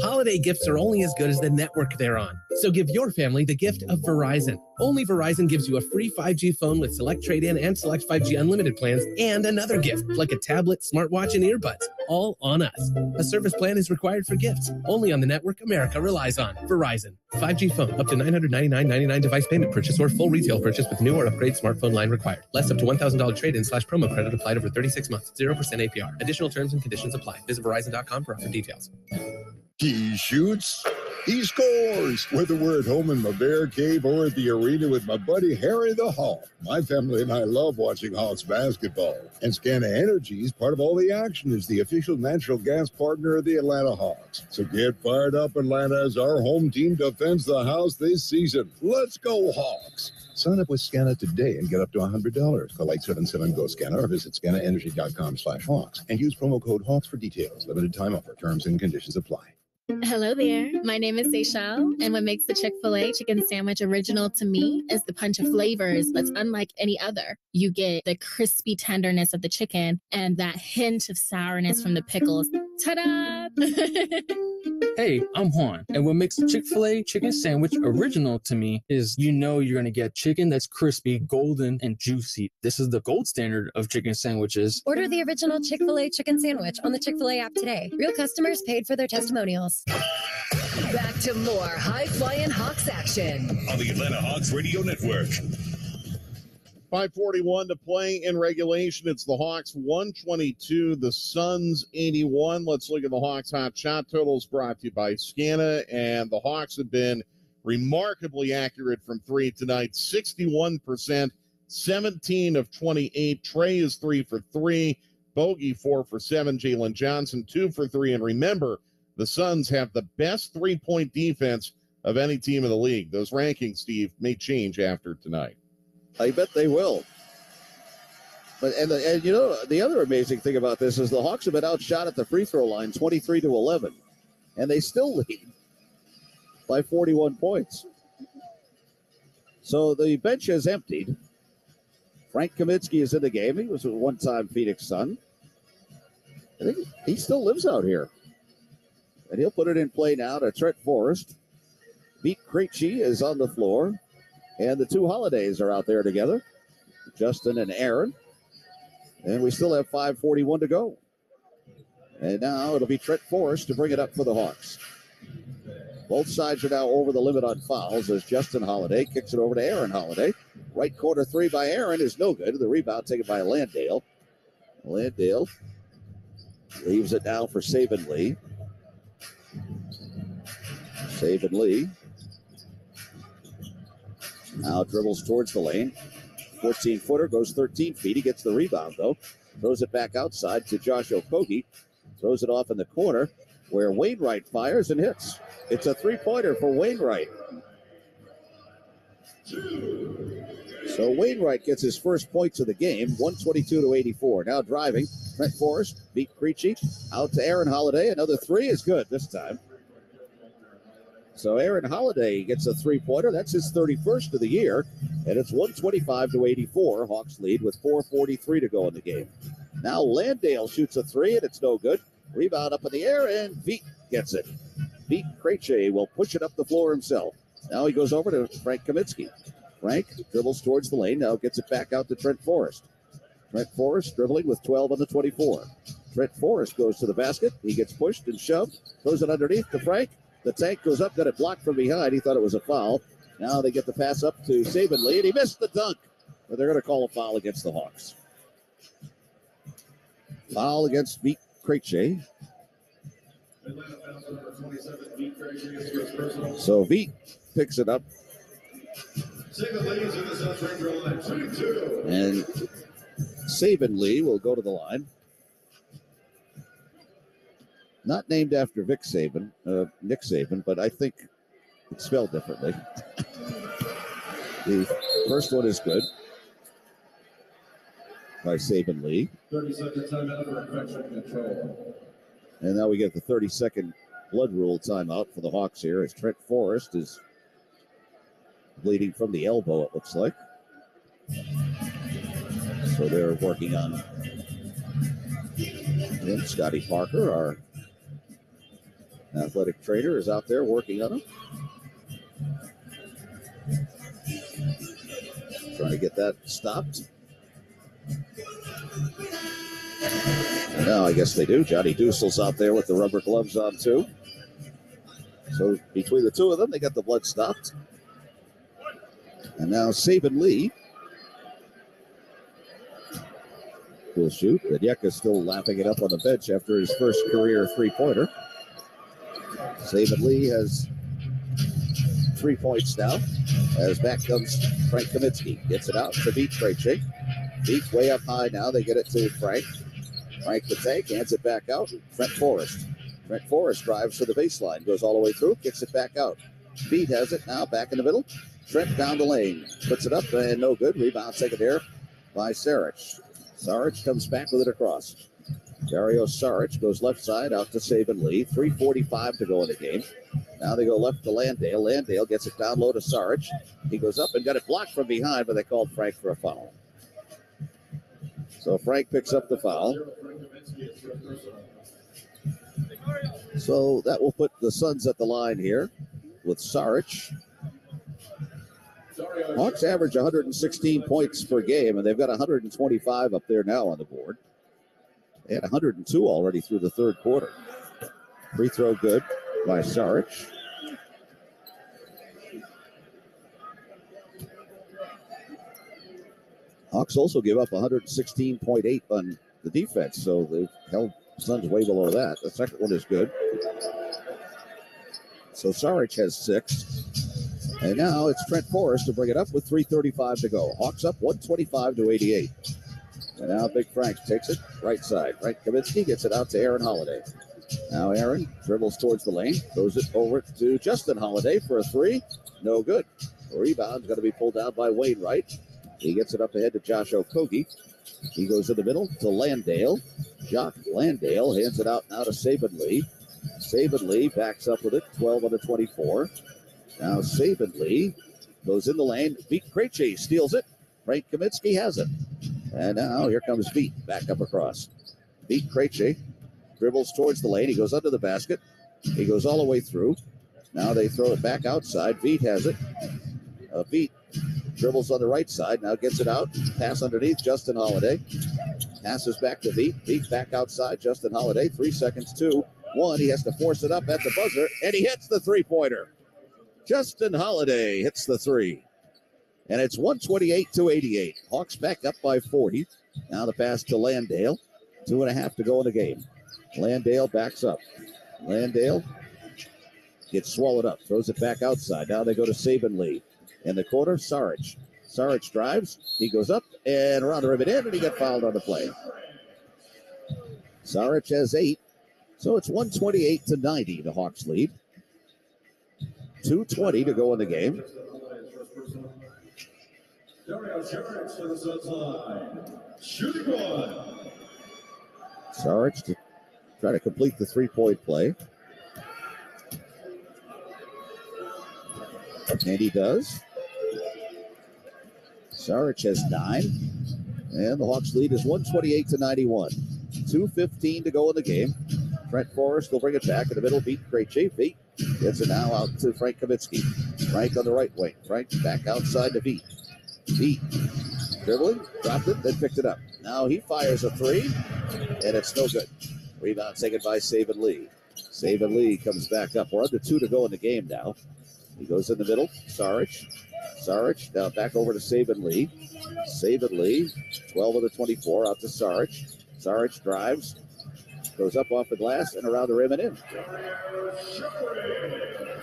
Holiday gifts are only as good as the network they're on. So give your family the gift of Verizon. Only Verizon gives you a free 5G phone with select trade-in and select 5G unlimited plans, and another gift, like a tablet, smartwatch, and earbuds, all on us. A service plan is required for gifts, only on the network America relies on. Verizon. 5G phone, up to $999.99 device payment purchase or full retail purchase with new or upgrade smartphone line required. Less up to $1,000 trade-in/promo credit applied over 36 months. 0% APR. Additional terms and conditions apply. Visit Verizon.com for offer details. He shoots, he scores. Whether we're at home in my bear cave or at the arena with my buddy Harry the Hawk. My family and I love watching Hawks basketball. And Scana Energy is part of all the action as the official natural gas partner of the Atlanta Hawks. So get fired up, Atlanta, as our home team defends the house this season. Let's go, Hawks. Sign up with Scana today and get up to $100. Call 877-GO-SCANA or visit scanaenergy.com/Hawks and use promo code Hawks for details. Limited time offer. Terms and conditions apply. Hello there. My name is Seychelle, and what makes the Chick-fil-A chicken sandwich original to me is the punch of flavors that's unlike any other. You get the crispy tenderness of the chicken and that hint of sourness from the pickles. Ta-da! Hey, I'm Juan, and what makes the Chick-fil-A chicken sandwich original to me is you know you're going to get chicken that's crispy, golden, and juicy. This is the gold standard of chicken sandwiches. Order the original Chick-fil-A chicken sandwich on the Chick-fil-A app today. Real customers paid for their testimonials. Back to more high-flying Hawks action on the Atlanta Hawks Radio Network. 5:41 to play in regulation. It's the Hawks 122, the Suns 81. Let's look at the Hawks hot shot totals brought to you by Scana. And the Hawks have been remarkably accurate from three tonight. 61%, 17 of 28. Trey is 3 for 3. Bogey 4 for 7. Jalen Johnson 2 for 3. And remember, the Suns have the best three-point defense of any team in the league. Those rankings, Steve, may change after tonight. I bet they will. But and you know, the other amazing thing about this is the Hawks have been outshot at the free throw line 23-11, and they still lead by 41 points. So the bench is emptied. Frank Kaminsky is in the game. He was a one-time Phoenix Sun. I think he still lives out here. And he'll put it in play now to Trent Forrest. Pete Krejci is on the floor. And the two Holidays are out there together, Justin and Aaron. And we still have 5:41 to go. And now it'll be Trent Forrest to bring it up for the Hawks. Both sides are now over the limit on fouls as Justin Holiday kicks it over to Aaron Holiday. Right corner three by Aaron is no good. The rebound taken by Landale. Landale leaves it now for Saban Lee. Saban Lee now dribbles towards the lane. 14-footer, goes 13 feet. He gets the rebound, though. Throws it back outside to Josh Okogie. Throws it off in the corner where Wainwright fires and hits. It's a three-pointer for Wainwright. So Wainwright gets his first points of the game, 122-84. Now driving, Trent Forrest beat Krejci. Out to Aaron Holiday. Another three is good this time. So Aaron Holiday gets a three-pointer. That's his 31st of the year. And it's 125-84. Hawks lead with 4:43 to go in the game. Now Landale shoots a three, and it's no good. Rebound up in the air, and Veet gets it. Veet Krejci will push it up the floor himself. Now he goes over to Frank Kaminsky. Frank dribbles towards the lane. Now gets it back out to Trent Forrest. Trent Forrest dribbling with 12 on the 24. Trent Forrest goes to the basket. He gets pushed and shoved. Throws it underneath to Frank. The tank goes up, got it blocked from behind. He thought it was a foul. Now they get the pass up to Saban Lee, and he missed the dunk. But they're going to call a foul against the Hawks. Foul against Veet Krejci. So Veet picks it up. And Saban Lee will go to the line. Not named after Nick Saban, but I think it's spelled differently. The first one is good. by Saban Lee. 30-second timeout for infection control. And now we get the 30-second blood rule timeout for the Hawks here as Trent Forrest is bleeding from the elbow, it looks like. So they're working on him. Scotty Parker, our athletic trainer, is out there working on him. Trying to get that stopped. And now I guess they do. Johnny Deusel's out there with the rubber gloves on too. So between the two of them, they got the blood stopped. And now Saban Lee will shoot. Benyeka's still lapping it up on the bench after his first career three-pointer. Saban Lee has 3 points now. As back comes Frank Kaminsky. Gets it out to beat Krejci. Beat way up high now. They get it to Frank. Frank the tank, hands it back out. Trent Forrest. Trent Forrest drives to the baseline. Goes all the way through. Kicks it back out. Beat has it now back in the middle. Trent down the lane. Puts it up and no good. Rebound taken there by Saric. Saric comes back with it across. Dario Saric goes left side out to Saban Lee. 3:45 to go in the game. Now they go left to Landale. Landale gets it down low to Saric. He goes up and got it blocked from behind, but they called Frank for a foul. So Frank picks up the foul. So that will put the Suns at the line here with Saric. Hawks average 116 points per game, and they've got 125 up there now on the board. They had 102 already through the third quarter. Free throw good by Saric. Hawks also give up 116.8 on the defense, so they've held Suns way below that. The second one is good. So Saric has 6. And now it's Trent Forrest to bring it up with 3:35 to go. Hawks up 125-88. And now Big Frank takes it right side. Frank Kaminsky gets it out to Aaron Holiday. Now Aaron dribbles towards the lane, throws it over to Justin Holiday for a 3. No good. The rebound's going to be pulled down by Wainwright. He gets it up ahead to Josh Okogie. He goes in the middle to Landale. Jock Landale hands it out now to Saban Lee. Saban Lee backs up with it, 12 on the 24. Now Saban Lee goes in the lane. Beat Krejci steals it. Frank Kaminsky has it. And now here comes Beat back up across. Beat Krejci dribbles towards the lane. He goes under the basket. He goes all the way through. Now they throw it back outside. Beat has it. Beat dribbles on the right side. Now gets it out. Pass underneath. Justin Holiday. Passes back to Beat. Beat back outside. Justin Holiday. 3 seconds, 2, 1. He has to force it up at the buzzer. And he hits the three-pointer. Justin Holiday hits the 3. And it's 128-88. Hawks back up by 40. Now the pass to Landale. 2.5 to go in the game. Landale backs up. Landale gets swallowed up. Throws it back outside. Now they go to Saban Lee. In the corner, Saric. Saric drives. He goes up and around the rim and in, and he got fouled on the play. Saric has 8. So it's 128-90. The Hawks lead. 2:20 to go in the game. Dario Saric to the Suns line. Shooting one. Saric to try to complete the 3-point play. And he does. Saric has 9. And the Hawks lead is 128-91. 2:15 to go in the game. Trent Forrest will bring it back in the middle. Beat Krejci. Beat gets it now out to Frank Kaminsky. Frank on the right wing. Frank back outside to Beat. Beat dribbling, dropped it, then picked it up. Now he fires a 3, and it's no good. Rebound taken by Saban Lee. Saban Lee comes back up. We're under 2 to go in the game now. He goes in the middle. Saric. Saric now back over to Saban Lee. Saban Lee, 12 of the 24, out to Saric. Saric drives, goes up off the glass and around the rim and in.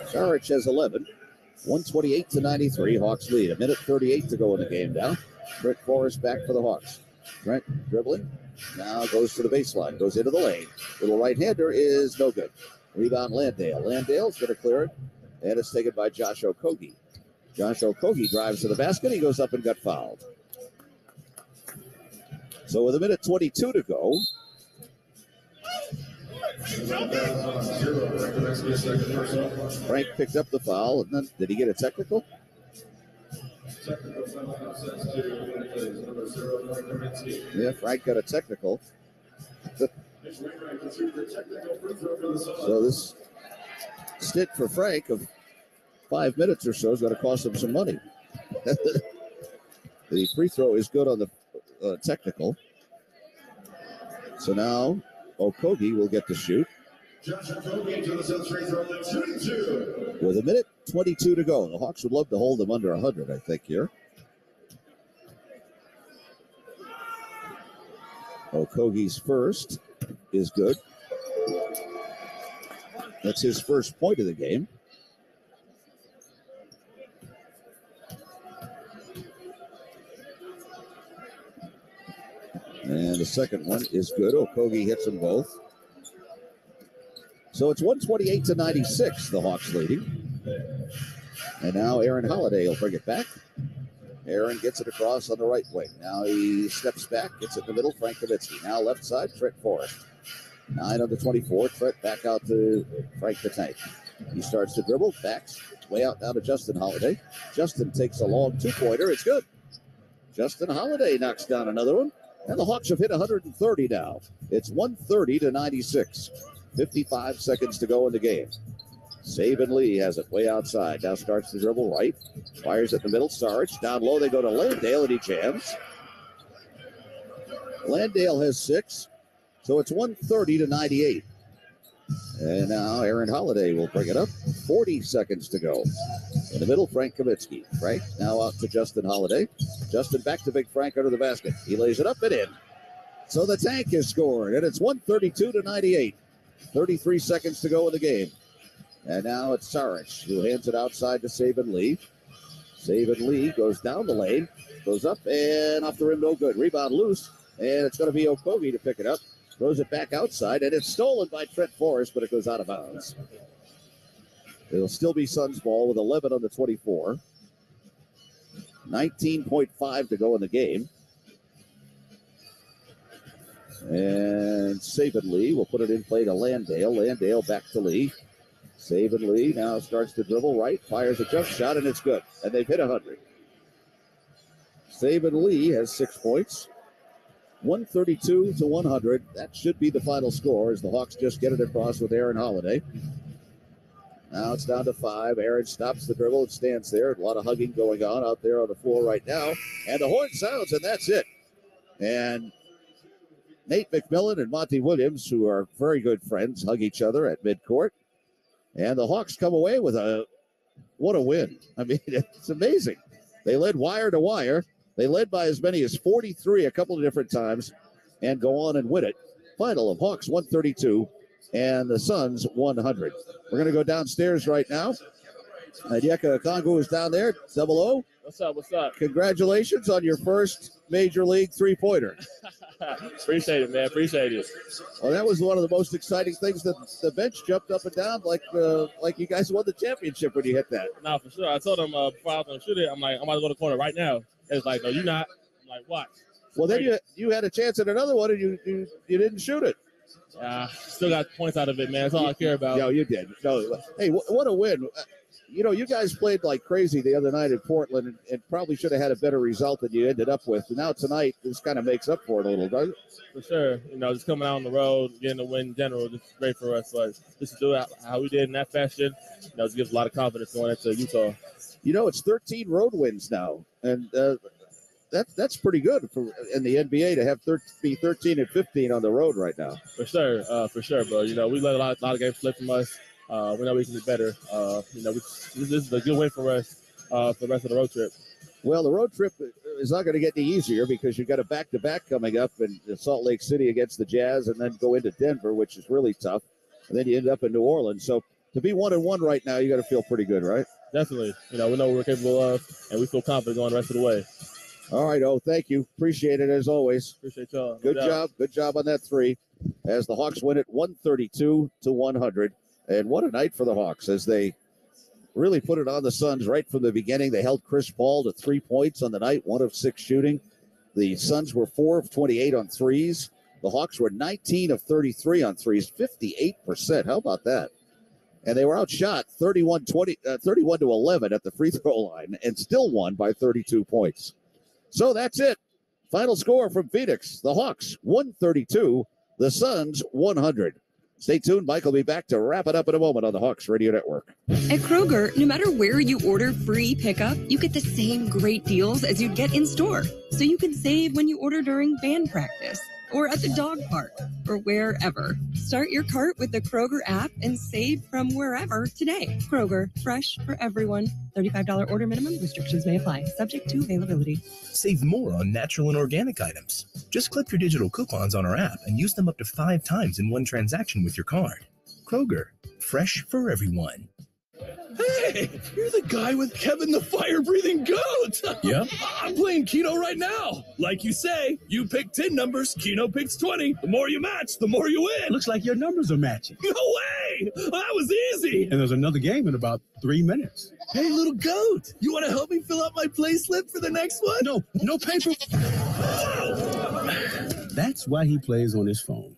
Saric has 11. 128-93. Hawks lead. 1:38 to go in the game now. Trent Forrest back for the Hawks. Trent dribbling. Now goes to the baseline. Goes into the lane. Little right-hander is no good. Rebound Landale. Landale's going to clear it. And it's taken by Josh Okogie. Josh Okogie drives to the basket. He goes up and got fouled. So with 1:22 to go, Frank picked up the foul, and then did he get a technical? Yeah, Frank got a technical. So this stint for Frank of 5 minutes or so is going to cost him some money. The free throw is good on the technical. So now Okogie will get to shoot. With 1:22 to go. The Hawks would love to hold them under 100, I think, here. Okogie's first is good. That's his first point of the game. And the second one is good. Okogie hits them both. So it's 128-96, the Hawks leading. And now Aaron Holiday will bring it back. Aaron gets it across on the right wing. Now he steps back, gets it in the middle. Frank Kaminsky. Now left side, Trent Forrest. 9 on the 24. Trent back out to Frank the Tank. He starts to dribble, backs way out now to Justin Holiday. Justin takes a long two-pointer. It's good. Justin Holiday knocks down another one. And the Hawks have hit 130 now. It's 130-96. 55 seconds to go in the game. Saban Lee has it way outside. Now starts to dribble right. Fires it in the middle. Sarge down low. They go to Landale and he jams. Landale has 6. So it's 130-98. And now Aaron Holiday will bring it up. 40 seconds to go. In the middle, Frank Kaminsky. Frank now out to Justin Holiday. Justin back to Big Frank under the basket. He lays it up and in. So the Tank has scored, and it's 132-98. 33 seconds to go in the game. And now it's Sarich who hands it outside to Saban Lee. Saban Lee goes down the lane, goes up and off the rim, no good. Rebound loose, and it's going to be Okogie to pick it up. Throws it back outside, and it's stolen by Trent Forrest, but it goes out of bounds. It'll still be Suns ball with 11 on the 24. 19.5 to go in the game. And Saban Lee will put it in play to Landale. Landale back to Lee. Saban Lee now starts to dribble right, fires a jump shot, and it's good. And they've hit 100. Saban Lee has 6 points. 132-100. That should be the final score as the Hawks just get it across with Aaron Holiday. Now it's down to 5. Aaron stops the dribble and stands there. A lot of hugging going on out there on the floor right now. And the horn sounds, and that's it. And Nate McMillan and Monty Williams, who are very good friends, hug each other at midcourt. And the Hawks come away with what a win. I mean, it's amazing. They led wire to wire. They led by as many as 43 a couple of different times and go on and win it. Final of Hawks 132 and the Suns 100. We're going to go downstairs right now. Adieka Okongwu is down there, 00. What's up? What's up? Congratulations on your first Major League three-pointer. Appreciate it, man. Appreciate it. Well, that was one of the most exciting things. That the bench jumped up and down like you guys won the championship when you hit that. No, for sure. I told them before I was going to shoot it, I'm like, I'm about to go to the corner right now. It's like, no, you're not. I'm like, watch. Well, then you had a chance at another one, and you didn't shoot it. Still got points out of it, man. That's all I care about. No, you did. No, hey, what a win. You guys played like crazy the other night in Portland and probably should have had a better result than you ended up with. And now tonight, this kind of makes up for it a little, doesn't it? For sure. Just coming out on the road, getting a win in general, just great for us. But just to do it how we did in that fashion, just gives a lot of confidence going into Utah. It's 13 road wins now. And that's pretty good in the NBA to have be 13-15 on the road right now. For sure, bro. We let a lot of games slip from us. We know we can get better. This is a good win for us for the rest of the road trip. Well, the road trip is not going to get any easier because you've got a back-to-back coming up in Salt Lake City against the Jazz and then go into Denver, which is really tough. And then you end up in New Orleans. So to be 1-1 right now, you got to feel pretty good, right? Definitely. We know what we're capable of, and we feel confident going the rest of the way. All right, thank you. Appreciate it as always. Appreciate y'all. Good job. Good job on that three as the Hawks win it 132-100. And what a night for the Hawks as they really put it on the Suns right from the beginning. They held Chris Paul to 3 points on the night, 1 of 6 shooting. The Suns were 4 of 28 on threes. The Hawks were 19 of 33 on threes, 58%. How about that? And they were outshot 31 to 11 at the free throw line and still won by 32 points. So that's it. Final score from Phoenix. The Hawks 132, the Suns 100. Stay tuned. Mike will be back to wrap it up in a moment on the Hawks Radio Network. At Kroger, no matter where you order free pickup, you get the same great deals as you'd get in store. So you can save when you order during band practice or at the dog park or wherever. Start your cart with the Kroger app and save from wherever today. Kroger, fresh for everyone. $35 order minimum. Restrictions may apply. Subject to availability. Save more on natural and organic items. Just clip your digital coupons on our app and use them up to 5 times in one transaction with your card. Kroger, fresh for everyone. Hey, you're the guy with Kevin the fire-breathing goat. Yep. I'm playing Keno right now. Like you say, you pick 10 numbers, Keno picks 20. The more you match, the more you win. Looks like your numbers are matching. No way! That was easy. And there's another game in about 3 minutes. Hey, little goat, you want to help me fill out my play slip for the next one? No paper. That's why he plays on his phone.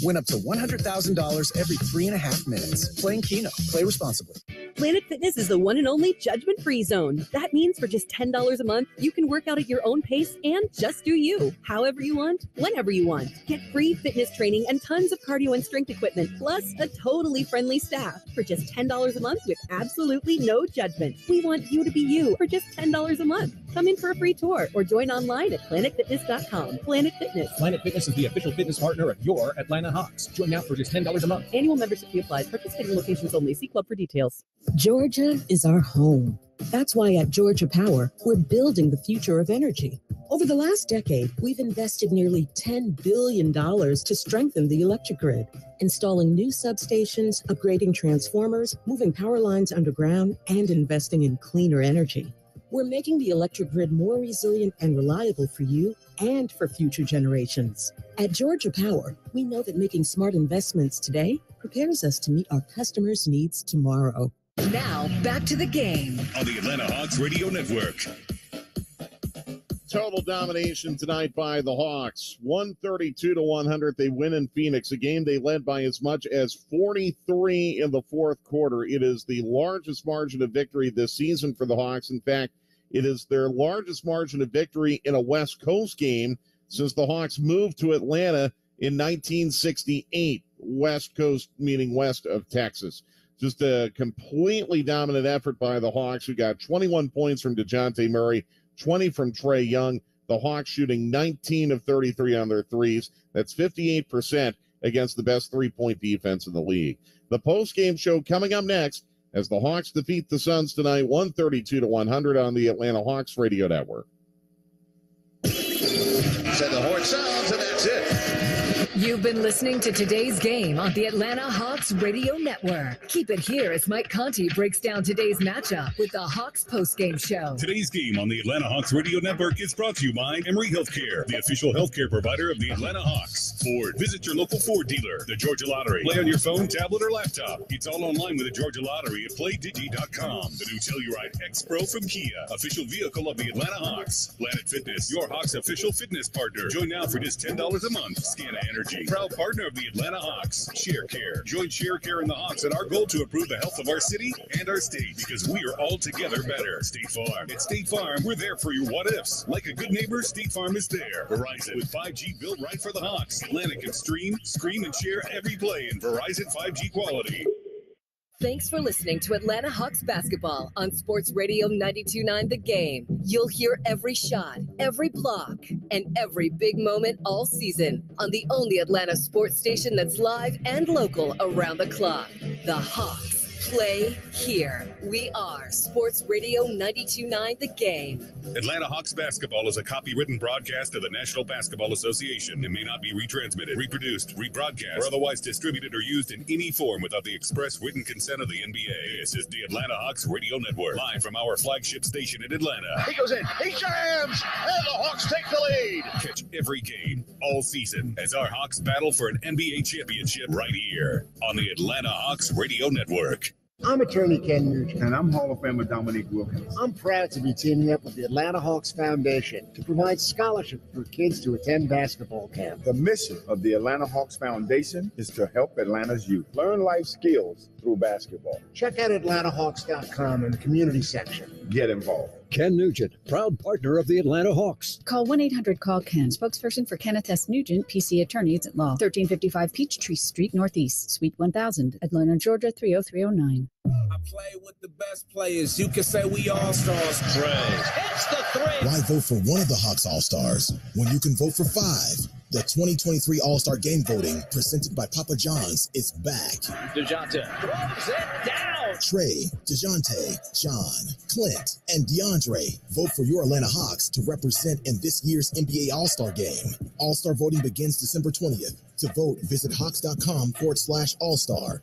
Win up to $100,000 every 3.5 minutes. Playing Keno. Play responsibly. Planet Fitness is the one and only judgment-free zone. That means for just $10 a month, you can work out at your own pace and just do you. However you want, whenever you want. Get free fitness training and tons of cardio and strength equipment, plus a totally friendly staff for just $10 a month with absolutely no judgment. We want you to be you for just $10 a month. Come in for a free tour or join online at planetfitness.com. Planet Fitness. Planet Fitness is the official fitness partner of your Atlanta Hawks. Join now for just $10 a month. Annual membership fee applies. Participating locations only. See club for details. Georgia is our home. That's why at Georgia Power, we're building the future of energy. Over the last decade, we've invested nearly $10 billion to strengthen the electric grid, installing new substations, upgrading transformers, moving power lines underground, and investing in cleaner energy. We're making the electric grid more resilient and reliable for you and for future generations. At Georgia Power, we know that making smart investments today prepares us to meet our customers' needs tomorrow. Now, back to the game. On the Atlanta Hawks Radio Network. Total domination tonight by the Hawks. 132 to 100. They win in Phoenix, a game they led by as much as 43 in the fourth quarter. It is the largest margin of victory this season for the Hawks. In fact, it is their largest margin of victory in a West Coast game since the Hawks moved to Atlanta in 1968. West Coast meaning west of Texas. Just a completely dominant effort by the Hawks, who got 21 points from DeJounte Murray, 20 from Trae Young. The Hawks shooting 19 of 33 on their threes. That's 58% against the best three-point defense in the league. The post-game show coming up next as the Hawks defeat the Suns tonight, 132 to 100 on the Atlanta Hawks Radio Network. Said the horn sounds, and that's it. You've been listening to today's game on the Atlanta Hawks Radio Network. Keep it here as Mike Conti breaks down today's matchup with the Hawks postgame show. Today's game on the Atlanta Hawks Radio Network is brought to you by Emory Healthcare, the official healthcare provider of the Atlanta Hawks. Ford. Visit your local Ford dealer. The Georgia Lottery. Play on your phone, tablet, or laptop. It's all online with the Georgia Lottery at playdigi.com. The new Telluride X Pro from Kia, official vehicle of the Atlanta Hawks. Planet Fitness, your Hawks official fitness partner. Join now for just $10 a month. Scana Energy, proud partner of the Atlanta Hawks. ShareCare. Join ShareCare and the Hawks in our goal to improve the health of our city and our state, because we are all together better. State Farm. At State Farm, we're there for your what-ifs. Like a good neighbor, State Farm is there. Verizon, with 5G built right for the Hawks. Atlanta can stream, scream, and share every play in Verizon 5G quality. Thanks for listening to Atlanta Hawks basketball on Sports Radio 92.9 The Game. You'll hear every shot, every block, and every big moment all season on the only Atlanta sports station that's live and local around the clock. The Hawks play here. We are Sports Radio 92.9 The Game. Atlanta Hawks basketball is a copywritten broadcast of the National Basketball Association and may not be retransmitted, reproduced, rebroadcast, or otherwise distributed or used in any form without the express written consent of the NBA. This is the Atlanta Hawks Radio Network, live from our flagship station in Atlanta. He goes in, he jams, and the Hawks take the lead. Catch every game all season as our Hawks battle for an NBA championship right here on the Atlanta Hawks Radio Network. I'm attorney Ken Nugent. And I'm Hall of Famer Dominique Wilkins. I'm proud to be teaming up with the Atlanta Hawks Foundation to provide scholarship for kids to attend basketball camp. The mission of the Atlanta Hawks Foundation is to help Atlanta's youth learn life skills through basketball. Check out AtlantaHawks.com in the community section. Get involved. Ken Nugent, proud partner of the Atlanta Hawks. Call 1-800-CALL-KEN, spokesperson for Kenneth S. Nugent, PC Attorneys at Law, 1355 Peachtree Street, Northeast, Suite 1000, Atlanta, Georgia, 30309. I play with the best players. You can say we all-stars. Hits the three. Why vote for one of the Hawks All-Stars when you can vote for 5? The 2023 All-Star Game Voting, presented by Papa John's, is back. DeJounte throws it down. Trey, DeJounte, John, Clint, and DeAndre. Vote for your Atlanta Hawks to represent in this year's NBA All-Star Game. All-Star voting begins December 20th. To vote, visit hawks.com/all-star.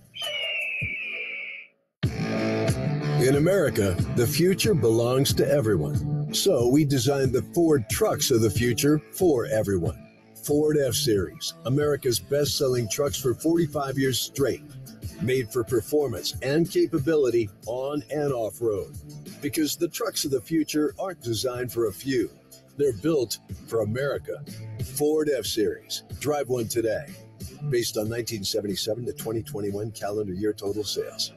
In America, the future belongs to everyone. So we designed the Ford trucks of the future for everyone. Ford F-Series, America's best-selling trucks for 45 years straight. Made for performance and capability on and off-road. Because the trucks of the future aren't designed for a few. They're built for America. Ford F-Series. Drive one today. Based on 1977 to 2021 calendar year total sales.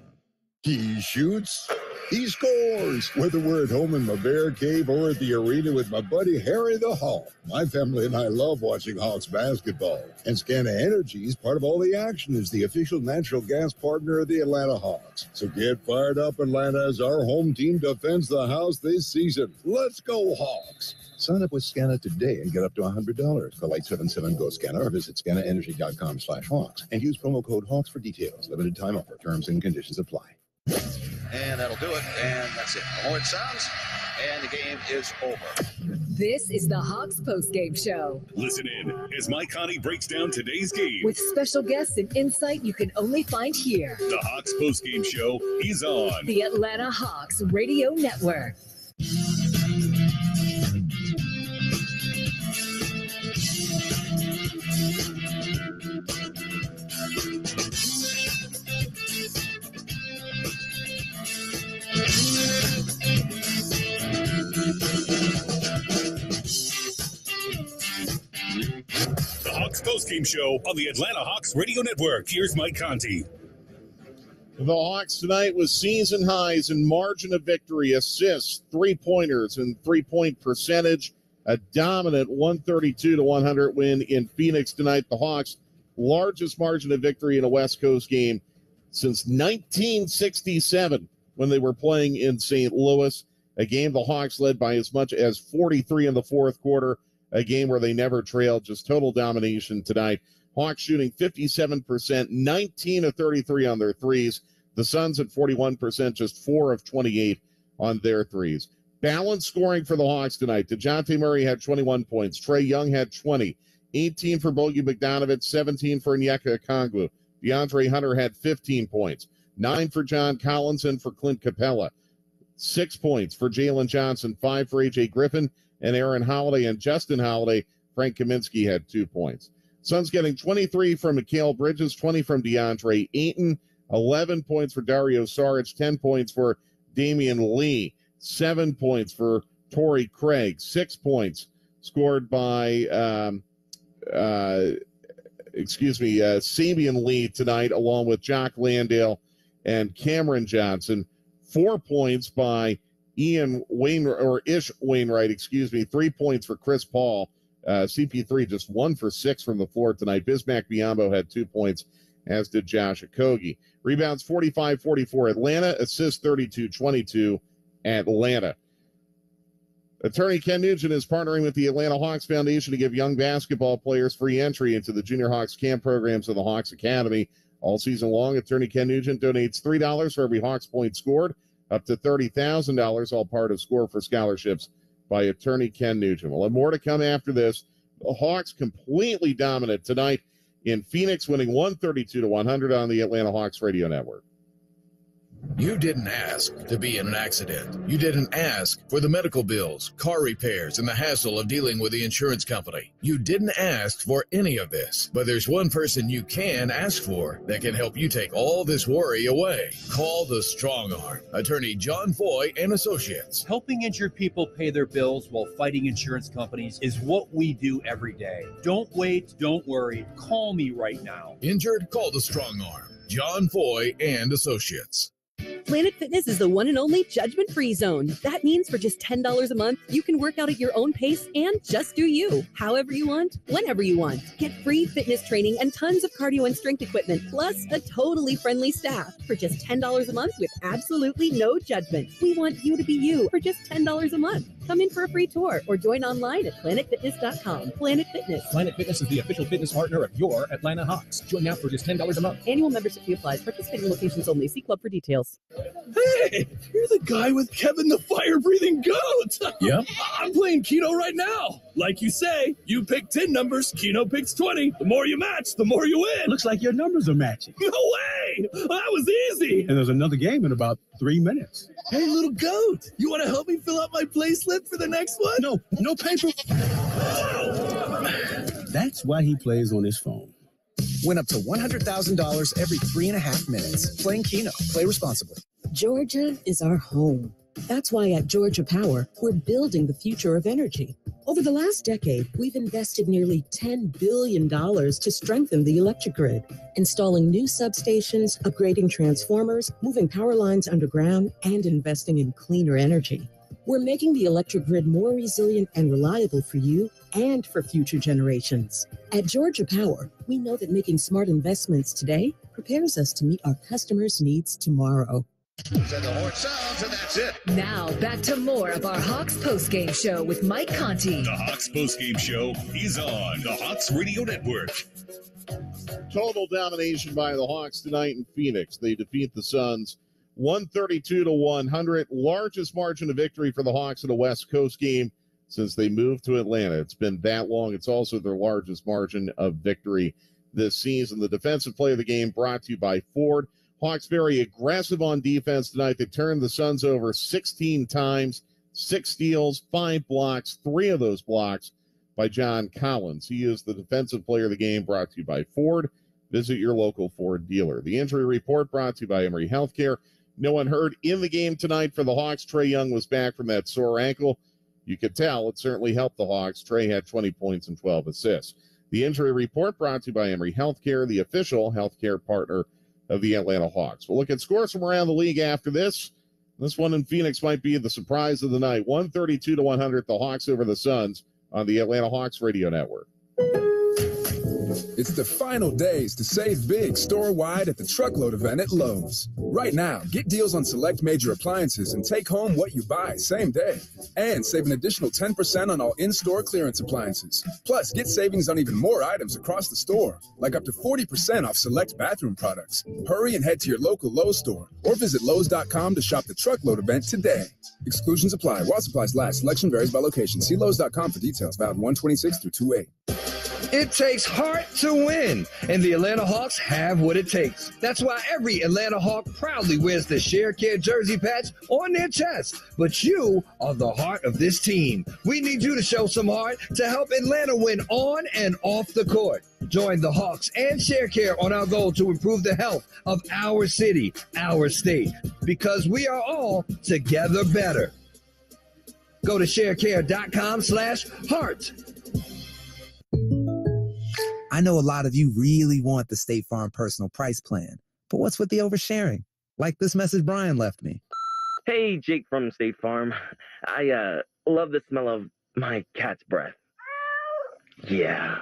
He shoots, he scores. Whether we're at home in my bear cave or at the arena with my buddy Harry the Hawk. My family and I love watching Hawks basketball. And Scana Energy is part of all the action as the official natural gas partner of the Atlanta Hawks. So get fired up, Atlanta, as our home team defends the house this season. Let's go, Hawks. Sign up with Scana today and get up to $100. Call 877-GO-SCANA or visit scanaenergy.com/Hawks and use promo code Hawks for details. Limited time offer. Terms and conditions apply. And that'll do it. And that's it. The horn sounds, and the game is over. This is the Hawks postgame show. Listen in as Mike Connie breaks down today's game. With special guests and insight you can only find here. The Hawks postgame show is on the Atlanta Hawks Radio Network. The Hawks postgame show on the Atlanta Hawks Radio Network. Here's Mike Conti. The Hawks tonight with season highs in margin of victory, assists, three-pointers, and three-point percentage. A dominant 132-100 win in Phoenix tonight. The Hawks' largest margin of victory in a West Coast game since 1967 when they were playing in St. Louis. A game the Hawks led by as much as 43 in the fourth quarter. A game where they never trailed, just total domination tonight. Hawks shooting 57%, 19 of 33 on their threes. The Suns at 41%, just 4 of 28 on their threes. Balanced scoring for the Hawks tonight. DeJounte Murray had 21 points. Trae Young had 20. 18 for Bogey Bogdanovic, 17 for Onyeka Okongwu. DeAndre Hunter had 15 points. 9 for John Collins and for Clint Capella. 6 points for Jalen Johnson, 5 for A.J. Griffin and Aaron Holiday, and Justin Holiday. Frank Kaminsky had 2 points. Suns getting 23 from Mikal Bridges, 20 from DeAndre Ayton, 11 points for Dario Saric, 10 points for Damian Lee, 7 points for Torrey Craig, 6 points scored by Sabian Lee tonight, along with Jock Landale and Cameron Johnson. 4 points by Ish Wainwright, 3 points for Chris Paul. CP3 just 1 for 6 from the floor tonight. Bismack Biyombo had 2 points, as did Josh Okogie. Rebounds 45-44 Atlanta. Assists 32-22 Atlanta. Attorney Ken Nugent is partnering with the Atlanta Hawks Foundation to give young basketball players free entry into the Junior Hawks camp programs of the Hawks Academy. All season long, Attorney Ken Nugent donates $3 for every Hawks point scored, up to $30,000, all part of Score for Scholarships by Attorney Ken Nugent. We'll have more to come after this. The Hawks completely dominant tonight in Phoenix, winning 132-100 on the Atlanta Hawks Radio Network. You didn't ask to be in an accident. You didn't ask for the medical bills, car repairs, and the hassle of dealing with the insurance company. You didn't ask for any of this. But there's one person you can ask for that can help you take all this worry away. Call the Strong Arm. Attorney John Foy and Associates. Helping injured people pay their bills while fighting insurance companies is what we do every day. Don't wait. Don't worry. Call me right now. Injured? Call the Strong Arm. John Foy and Associates. Planet Fitness is the one and only judgment-free zone. That means for just $10 a month, you can work out at your own pace and just do you, however you want, whenever you want. Get free fitness training and tons of cardio and strength equipment, plus a totally friendly staff for just $10 a month with absolutely no judgment. We want you to be you for just $10 a month. Come in for a free tour or join online at planetfitness.com. Planet Fitness. Planet Fitness is the official fitness partner of your Atlanta Hawks. Join now for just $10 a month. Annual membership fee applies. Participating locations only. See club for details. Hey, you're the guy with Kevin the fire-breathing goat. Yep. I'm playing Keno right now. Like you say, you pick 10 numbers, Keno picks 20. The more you match, the more you win. Looks like your numbers are matching. No way! That was easy. And there's another game in about 3 minutes. Hey, little goat, you want to help me fill out my play slip for the next one? No paper. That's why he plays on his phone. Win up to $100,000 every 3.5 minutes. Playing Keno. Play responsibly. Georgia is our home. That's why at Georgia Power, we're building the future of energy. Over the last decade, we've invested nearly $10 billion to strengthen the electric grid, installing new substations, upgrading transformers, moving power lines underground, and investing in cleaner energy. We're making the electric grid more resilient and reliable for you and for future generations. At Georgia Power, we know that making smart investments today prepares us to meet our customers' needs tomorrow. And the horn sounds, and that's it. Now, back to more of our Hawks postgame show with Mike Conti. The Hawks postgame show is on the Hawks Radio Network. Total domination by the Hawks tonight in Phoenix. They defeat the Suns 132-100. Largest margin of victory for the Hawks in a West Coast game since they moved to Atlanta. It's been that long. It's also their largest margin of victory this season. The defensive play of the game brought to you by Ford. Hawks very aggressive on defense tonight. They turned the Suns over 16 times, 6 steals, 5 blocks, 3 of those blocks by John Collins. He is the defensive player of the game, brought to you by Ford. Visit your local Ford dealer. The injury report brought to you by Emory Healthcare. No one hurt in the game tonight for the Hawks. Trae Young was back from that sore ankle. You could tell it certainly helped the Hawks. Trae had 20 points and 12 assists. The injury report brought to you by Emory Healthcare, the official healthcare partner of the Atlanta Hawks. We'll look at scores from around the league after this. This one in Phoenix might be the surprise of the night. 132-100, the Hawks over the Suns on the Atlanta Hawks Radio Network. It's the final days to save big store-wide at the Truckload event at Lowe's. Right now, get deals on select major appliances and take home what you buy same day. And save an additional 10% on all in-store clearance appliances. Plus, get savings on even more items across the store, like up to 40% off select bathroom products. Hurry and head to your local Lowe's store or visit Lowe's.com to shop the Truckload event today. Exclusions apply. While supplies last, selection varies by location. See Lowe's.com for details. Valid 126 through 28. It takes heart to win, and the Atlanta Hawks have what it takes. That's why every Atlanta Hawk proudly wears the ShareCare jersey patch on their chest. But you are the heart of this team. We need you to show some heart to help Atlanta win on and off the court. Join the Hawks and ShareCare on our goal to improve the health of our city, our state, because we are all together better. Go to sharecare.com/heart. I know a lot of you really want the State Farm personal price plan, but what's with the oversharing? Like this message Brian left me. Hey, Jake from State Farm. I love the smell of my cat's breath. Yeah.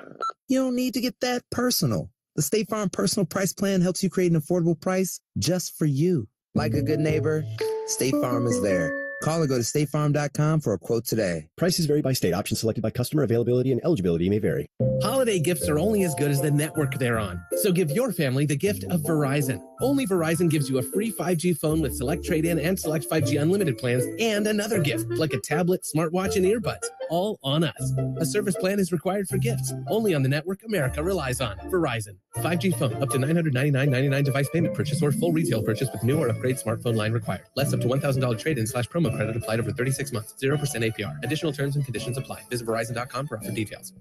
You don't need to get that personal. The State Farm personal price plan helps you create an affordable price just for you. Like a good neighbor, State Farm is there. Call or go to statefarm.com for a quote today. Prices vary by state. Options selected by customer. Availability and eligibility may vary. Holiday gifts are only as good as the network they're on. So give your family the gift of Verizon. Only Verizon gives you a free 5G phone with select trade-in and select 5G unlimited plans and another gift like a tablet, smartwatch, and earbuds. all on us. A service plan is required for gifts, only on the network America relies on. Verizon. 5G phone, up to $999.99 device payment purchase or full retail purchase with new or upgrade smartphone line required. Less up to $1,000 trade-in/promo credit applied over 36 months. 0% APR. Additional terms and conditions apply. Visit Verizon.com for offer details.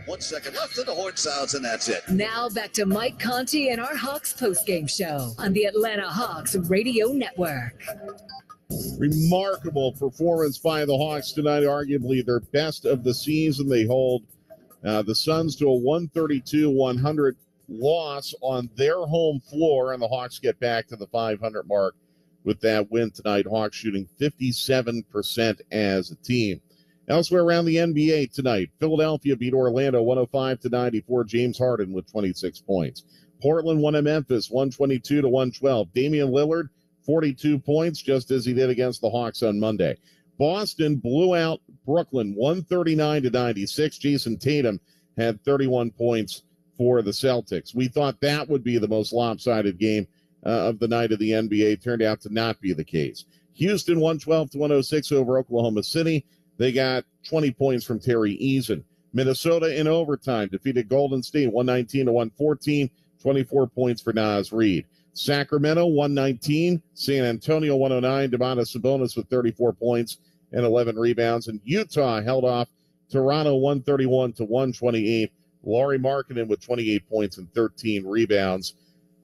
1 second left in the horn sounds, and that's it. Now back to Mike Conti and our Hawks postgame show on the Atlanta Hawks Radio Network. Remarkable performance by the Hawks tonight, arguably their best of the season. They hold the Suns to a 132-100 loss on their home floor, and the Hawks get back to the 500 mark with that win tonight. Hawks shooting 57% as a team. Elsewhere around the NBA tonight, Philadelphia beat Orlando 105-94. James Harden with 26 points. Portland won at Memphis 122-112. Damian Lillard, 42 points, just as he did against the Hawks on Monday. Boston blew out Brooklyn 139-96. Jason Tatum had 31 points for the Celtics. We thought that would be the most lopsided game of the night of the NBA. Turned out to not be the case. Houston 112-106 over Oklahoma City. They got 20 points from Terry Eason. Minnesota in overtime defeated Golden State 119-114, 24 points for Naz Reid. Sacramento 119, San Antonio 109, Domantas Sabonis with 34 points and 11 rebounds. And Utah held off Toronto 131-128. Lauri Markkanen with 28 points and 13 rebounds.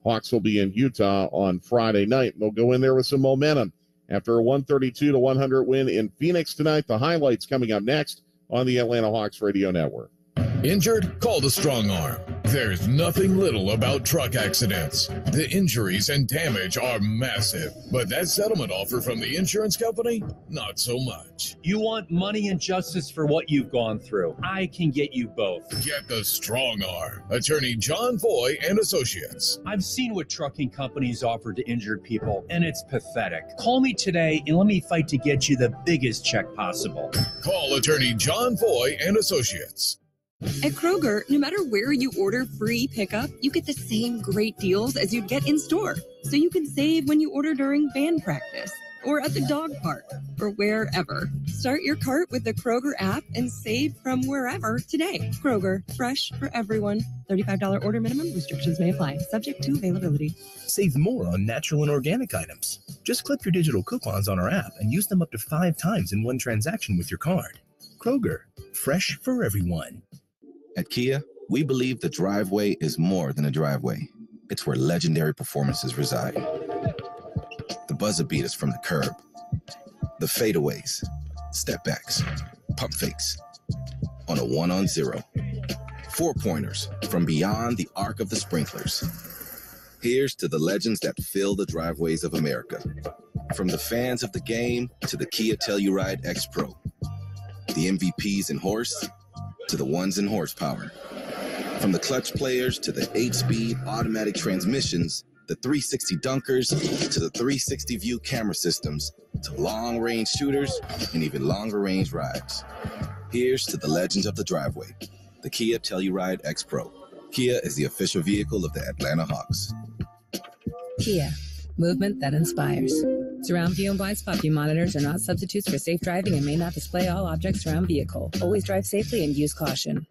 Hawks will be in Utah on Friday night. They'll go in there with some momentum. After a 132-100 win in Phoenix tonight, the highlights coming up next on the Atlanta Hawks Radio Network. Injured? Call the Strong Arm. There's nothing little about truck accidents. The injuries and damage are massive, but that settlement offer from the insurance company, not so much. You want money and justice for what you've gone through. I can get you both. Get the Strong Arm. Attorney John Foy and Associates. I've seen what trucking companies offer to injured people, and it's pathetic. Call me today and let me fight to get you the biggest check possible. Call Attorney John Foy and Associates. At Kroger, no matter where you order free pickup, you get the same great deals as you'd get in store. So you can save when you order during band practice, or at the dog park, or wherever. Start your cart with the Kroger app and save from wherever today. Kroger, fresh for everyone. $35 order minimum. Restrictions may apply. Subject to availability. Save more on natural and organic items. Just clip your digital coupons on our app and use them up to 5 times in one transaction with your card. Kroger, fresh for everyone. At Kia, we believe the driveway is more than a driveway. It's where legendary performances reside. The buzzer beaters from the curb, the fadeaways, step backs, pump fakes, on a 1-on-0, 4-pointers from beyond the arc of the sprinklers. Here's to the legends that fill the driveways of America. From the fans of the game to the Kia Telluride X Pro, the MVPs in horse to the ones in horsepower. From the clutch players to the 8-speed automatic transmissions, the 360 dunkers to the 360 view camera systems, to long-range shooters and even longer-range rides. Here's to the legends of the driveway, the Kia Telluride X Pro. Kia is the official vehicle of the Atlanta Hawks. Kia, movement that inspires. Surround view and blind spot view monitors are not substitutes for safe driving and may not display all objects around vehicle. Always drive safely and use caution.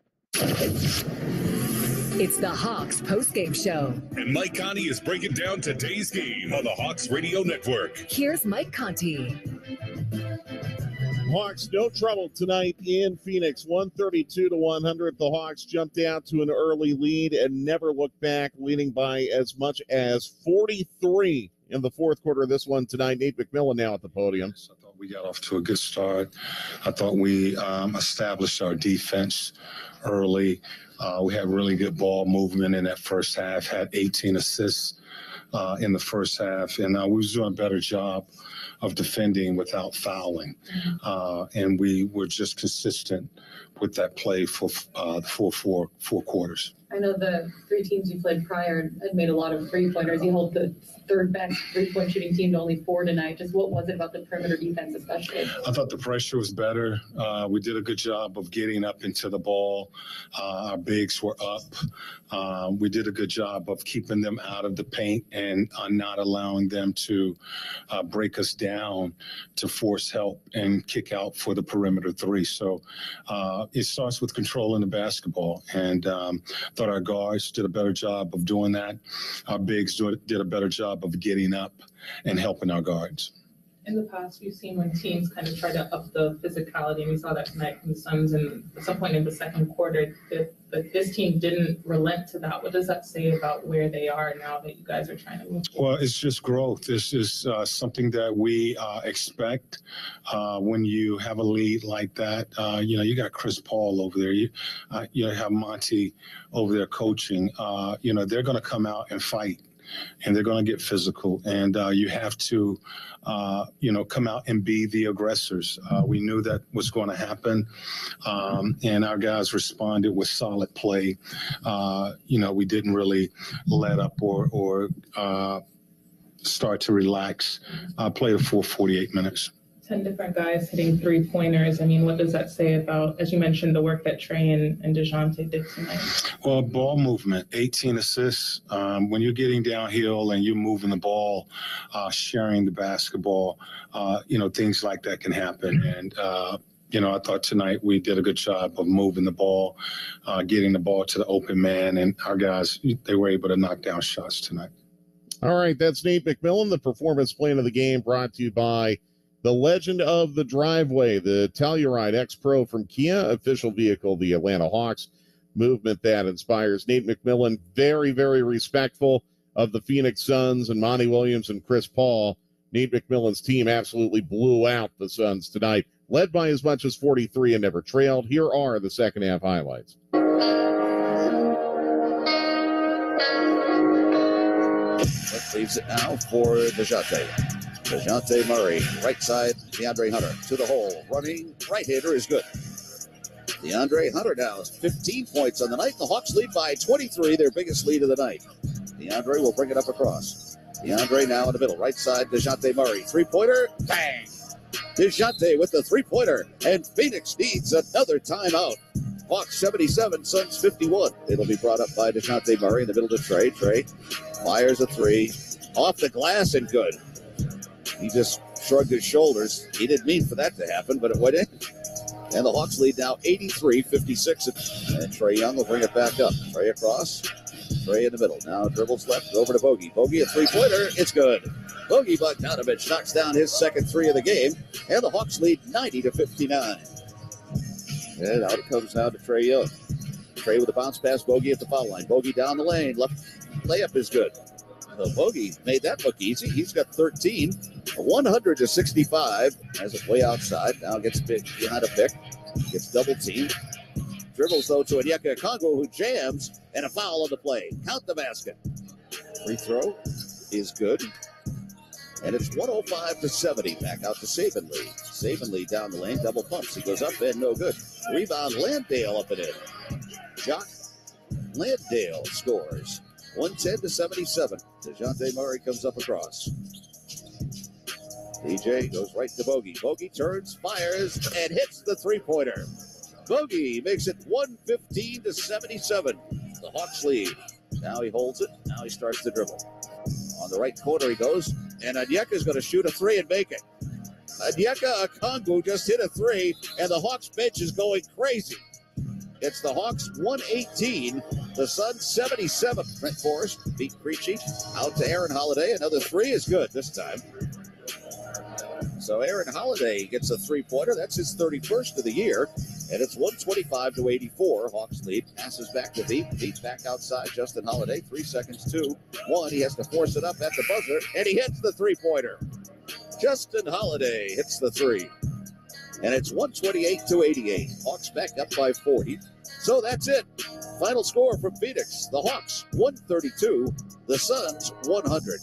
It's the Hawks postgame show. And Mike Conti is breaking down today's game on the Hawks Radio Network. Here's Mike Conti. Hawks, no trouble tonight in Phoenix. 132-100. The Hawks jumped out to an early lead and never looked back, leading by as much as 43 in the fourth quarter of this one tonight. Nate McMillan now at the podium. I thought we got off to a good start. I thought we established our defense early. We had really good ball movement in that first half, had 18 assists in the first half, and we was doing a better job of defending without fouling. And we were just consistent with that play for the full four quarters. I know the three teams you played prior had made a lot of three-pointers. You hold the third best three-point shooting team to only 4 tonight. Just what was it about the perimeter defense especially? I thought the pressure was better. We did a good job of getting up into the ball. Our bigs were up. We did a good job of keeping them out of the paint and not allowing them to break us down to force help and kick out for the perimeter three. So it starts with controlling the basketball, and thought our guards did a better job of doing that. Our bigs did a better job of getting up and helping our guards. In the past, we've seen when teams kind of try to up the physicality, and we saw that tonight from the Suns, and at some point in the second quarter, that this team didn't relent to that. What does that say about where they are now that you guys are trying to move forward? Well, it's just growth. This is something that we expect when you have a lead like that. You got Chris Paul over there. You have Monty over there coaching. They're going to come out and fight. And they're going to get physical, and you have to, come out and be the aggressors. We knew that was going to happen, and our guys responded with solid play. We didn't really let up or start to relax. Played a full 48 minutes. 10 different guys hitting three-pointers. I mean, what does that say about, as you mentioned, the work that Trey and DeJounte did tonight? Well, ball movement, 18 assists. When you're getting downhill and you're moving the ball, sharing the basketball, things like that can happen. And, I thought tonight we did a good job of moving the ball, getting the ball to the open man, and our guys, they were able to knock down shots tonight. All right, that's Nate McMillan, the performance plan of the game, brought to you by the legend of the driveway, the Telluride X-Pro from Kia, official vehicle of the Atlanta Hawks. Movement that inspires. Nate McMillan, very, very respectful of the Phoenix Suns and Monty Williams and Chris Paul. Nate McMillan's team absolutely blew out the Suns tonight, led by as much as 43 and never trailed. Here are the second half highlights. That leaves it now for DeJounte. DeJounte Murray, right side, DeAndre Hunter to the hole. Running right-hander is good. DeAndre Hunter now has 15 points on the night. The Hawks lead by 23, their biggest lead of the night. DeAndre will bring it up across. DeAndre now in the middle, right side, DeJounte Murray. Three-pointer, bang! DeJounte with the three-pointer, and Phoenix needs another timeout. Hawks 77, Suns 51. It'll be brought up by DeJounte Murray in the middle to Trey. Trey fires a three, off the glass and good. He just shrugged his shoulders. He didn't mean for that to happen, but it went in. And the Hawks lead now 83-56. And Trae Young will bring it back up. Trae across. Trae in the middle. Now dribbles left over to Bogey. Bogey, a three-pointer. It's good. Bogey Bogdanovic knocks down his second three of the game. And the Hawks lead 90-59. And out it comes now to Trae Young. Trae with a bounce pass. Bogey at the foul line. Bogey down the lane. Left layup is good. The Bogey made that look easy. He's got 13, 100-65. Has it way outside. Now gets behind a pick. Gets double teamed. Dribbles, though, to Onyeka Okongwu, who jams, and a foul on the play. Count the basket. Free throw is good. And it's 105-70. Back out to Sabanlee. Sabanlee down the lane. Double pumps. He goes up and no good. Rebound, Landale up and in. Jock Landale scores. 110-77. DeJounte Murray comes up across. DJ goes right to Bogey. Bogey turns, fires, and hits the three-pointer. Bogey makes it 115-77. The Hawks lead. Now he holds it. Now he starts to dribble. On the right corner he goes, and Onyeka's going to shoot a three and make it. Onyeka Okongwu just hit a three, and the Hawks bench is going crazy. It's the Hawks 118, the Suns 77. Trent Forrest beat Creechy out to Aaron Holiday. Another three is good this time. So Aaron Holiday gets a three-pointer. That's his 31st of the year. And it's 125-84. Hawks lead. Passes back to Veep. Veep back outside. Justin Holiday. 3 seconds, 2, 1. He has to force it up at the buzzer. And he hits the three-pointer. Justin Holiday hits the three. And it's 128-88. Hawks back up by 40. So that's it. Final score from Phoenix. The Hawks 132. The Suns 100.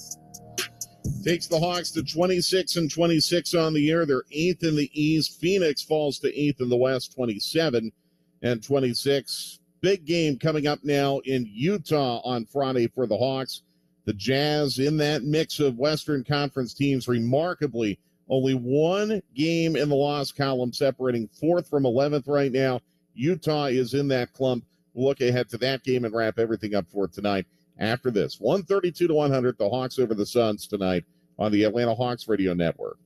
Takes the Hawks to 26-26 on the year. They're 8th in the East. Phoenix falls to 8th in the West, 27-26. big game coming up now in Utah on Friday for the Hawks. The Jazz in that mix of Western Conference teams, remarkably, only one game in the loss column separating 4th from 11th right now. Utah is in that clump. We'll look ahead to that game and wrap everything up for tonight after this. 132-100, the Hawks over the Suns tonight on the Atlanta Hawks Radio Network.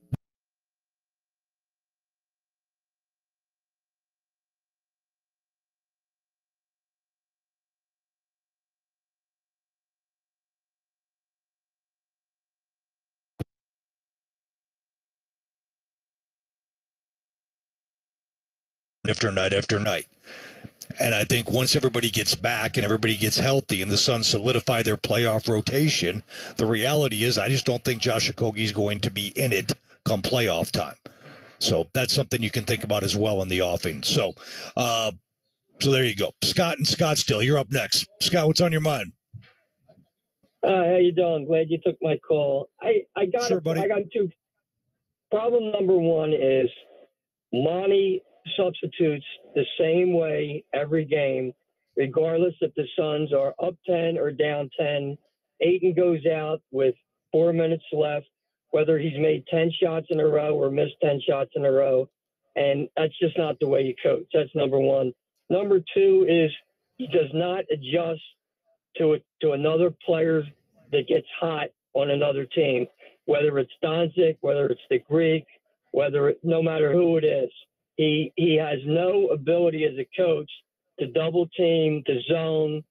After night after night. And I think once everybody gets back and everybody gets healthy and the Suns solidify their playoff rotation, the reality is I just don't think Josh Okogie is going to be in it come playoff time. So that's something you can think about as well in the offing. So there you go. Scott in Scottsdale, you're up next. Scott, what's on your mind? How you doing? Glad you took my call. I got two. Problem number one is Monty substitutes the same way every game, regardless if the Suns are up 10 or down 10. Ayton goes out with 4 minutes left, whether he's made 10 shots in a row or missed 10 shots in a row. And that's just not the way you coach. That's number one. Number two is he does not adjust to another player that gets hot on another team, whether it's Doncic, whether it's the Greek, no matter who it is. He has no ability as a coach to double team, to zone.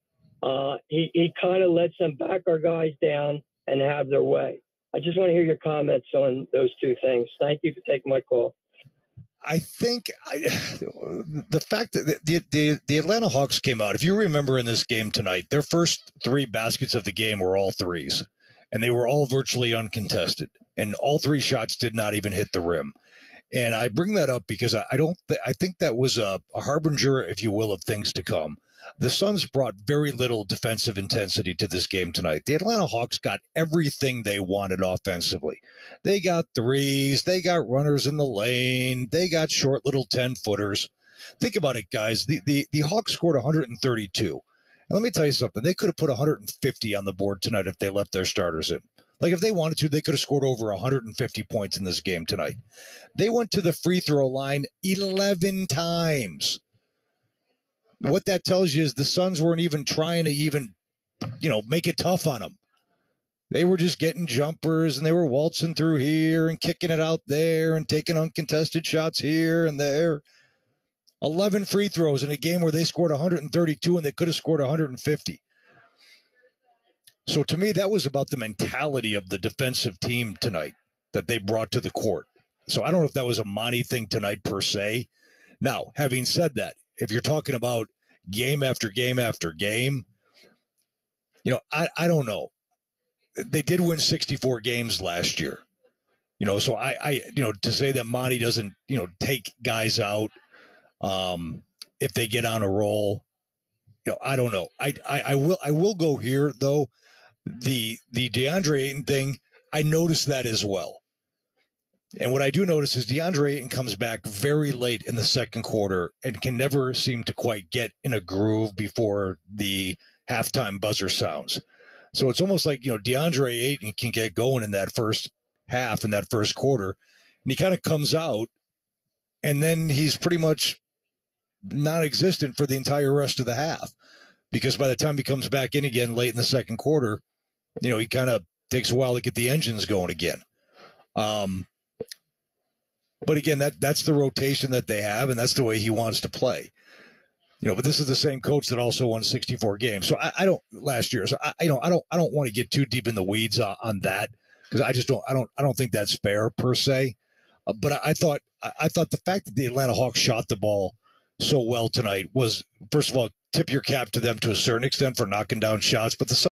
He kind of lets them back our guys down and have their way. I just want to hear your comments on those two things. Thank you for taking my call. I think the fact that the Atlanta Hawks came out, if you remember in this game tonight, their first 3 baskets of the game were all threes, and they were all virtually uncontested, and all 3 shots did not even hit the rim. And I bring that up because I think that was a harbinger, if you will, of things to come. The Suns brought very little defensive intensity to this game tonight. The Atlanta Hawks got everything they wanted offensively. They got threes. They got runners in the lane. They got short little 10-footers. Think about it, guys. The Hawks scored 132. And let me tell you something. They could have put 150 on the board tonight if they left their starters in. Like, if they wanted to, they could have scored over 150 points in this game tonight. They went to the free throw line 11 times. What that tells you is the Suns weren't even trying to make it tough on them. They were just getting jumpers, and they were waltzing through here and kicking it out there and taking uncontested shots here and there. 11 free throws in a game where they scored 132 and they could have scored 150. So to me, that was about the mentality of the defensive team tonight that they brought to the court. So I don't know if that was a Monty thing tonight per se. Now, having said that, if you're talking about game after game after game, I don't know. They did win 64 games last year. So I to say that Monty doesn't, take guys out if they get on a roll, I don't know. I will go here though. The DeAndre Ayton thing, I noticed that as well. And what I do notice is DeAndre Ayton comes back very late in the second quarter and can never seem to quite get in a groove before the halftime buzzer sounds. So it's almost like, DeAndre Ayton can get going in that first half, in that first quarter, and he kind of comes out, and then he's pretty much non-existent for the entire rest of the half. Because by the time he comes back in again late in the second quarter, he kind of takes a while to get the engines going again. But again, that's the rotation that they have, and that's the way he wants to play. But this is the same coach that also won 64 games. So I don't last year. So I don't want to get too deep in the weeds on that, because I don't think that's fair per se. But I thought the fact that the Atlanta Hawks shot the ball so well tonight was, first of all, tip your cap to them to a certain extent for knocking down shots. But the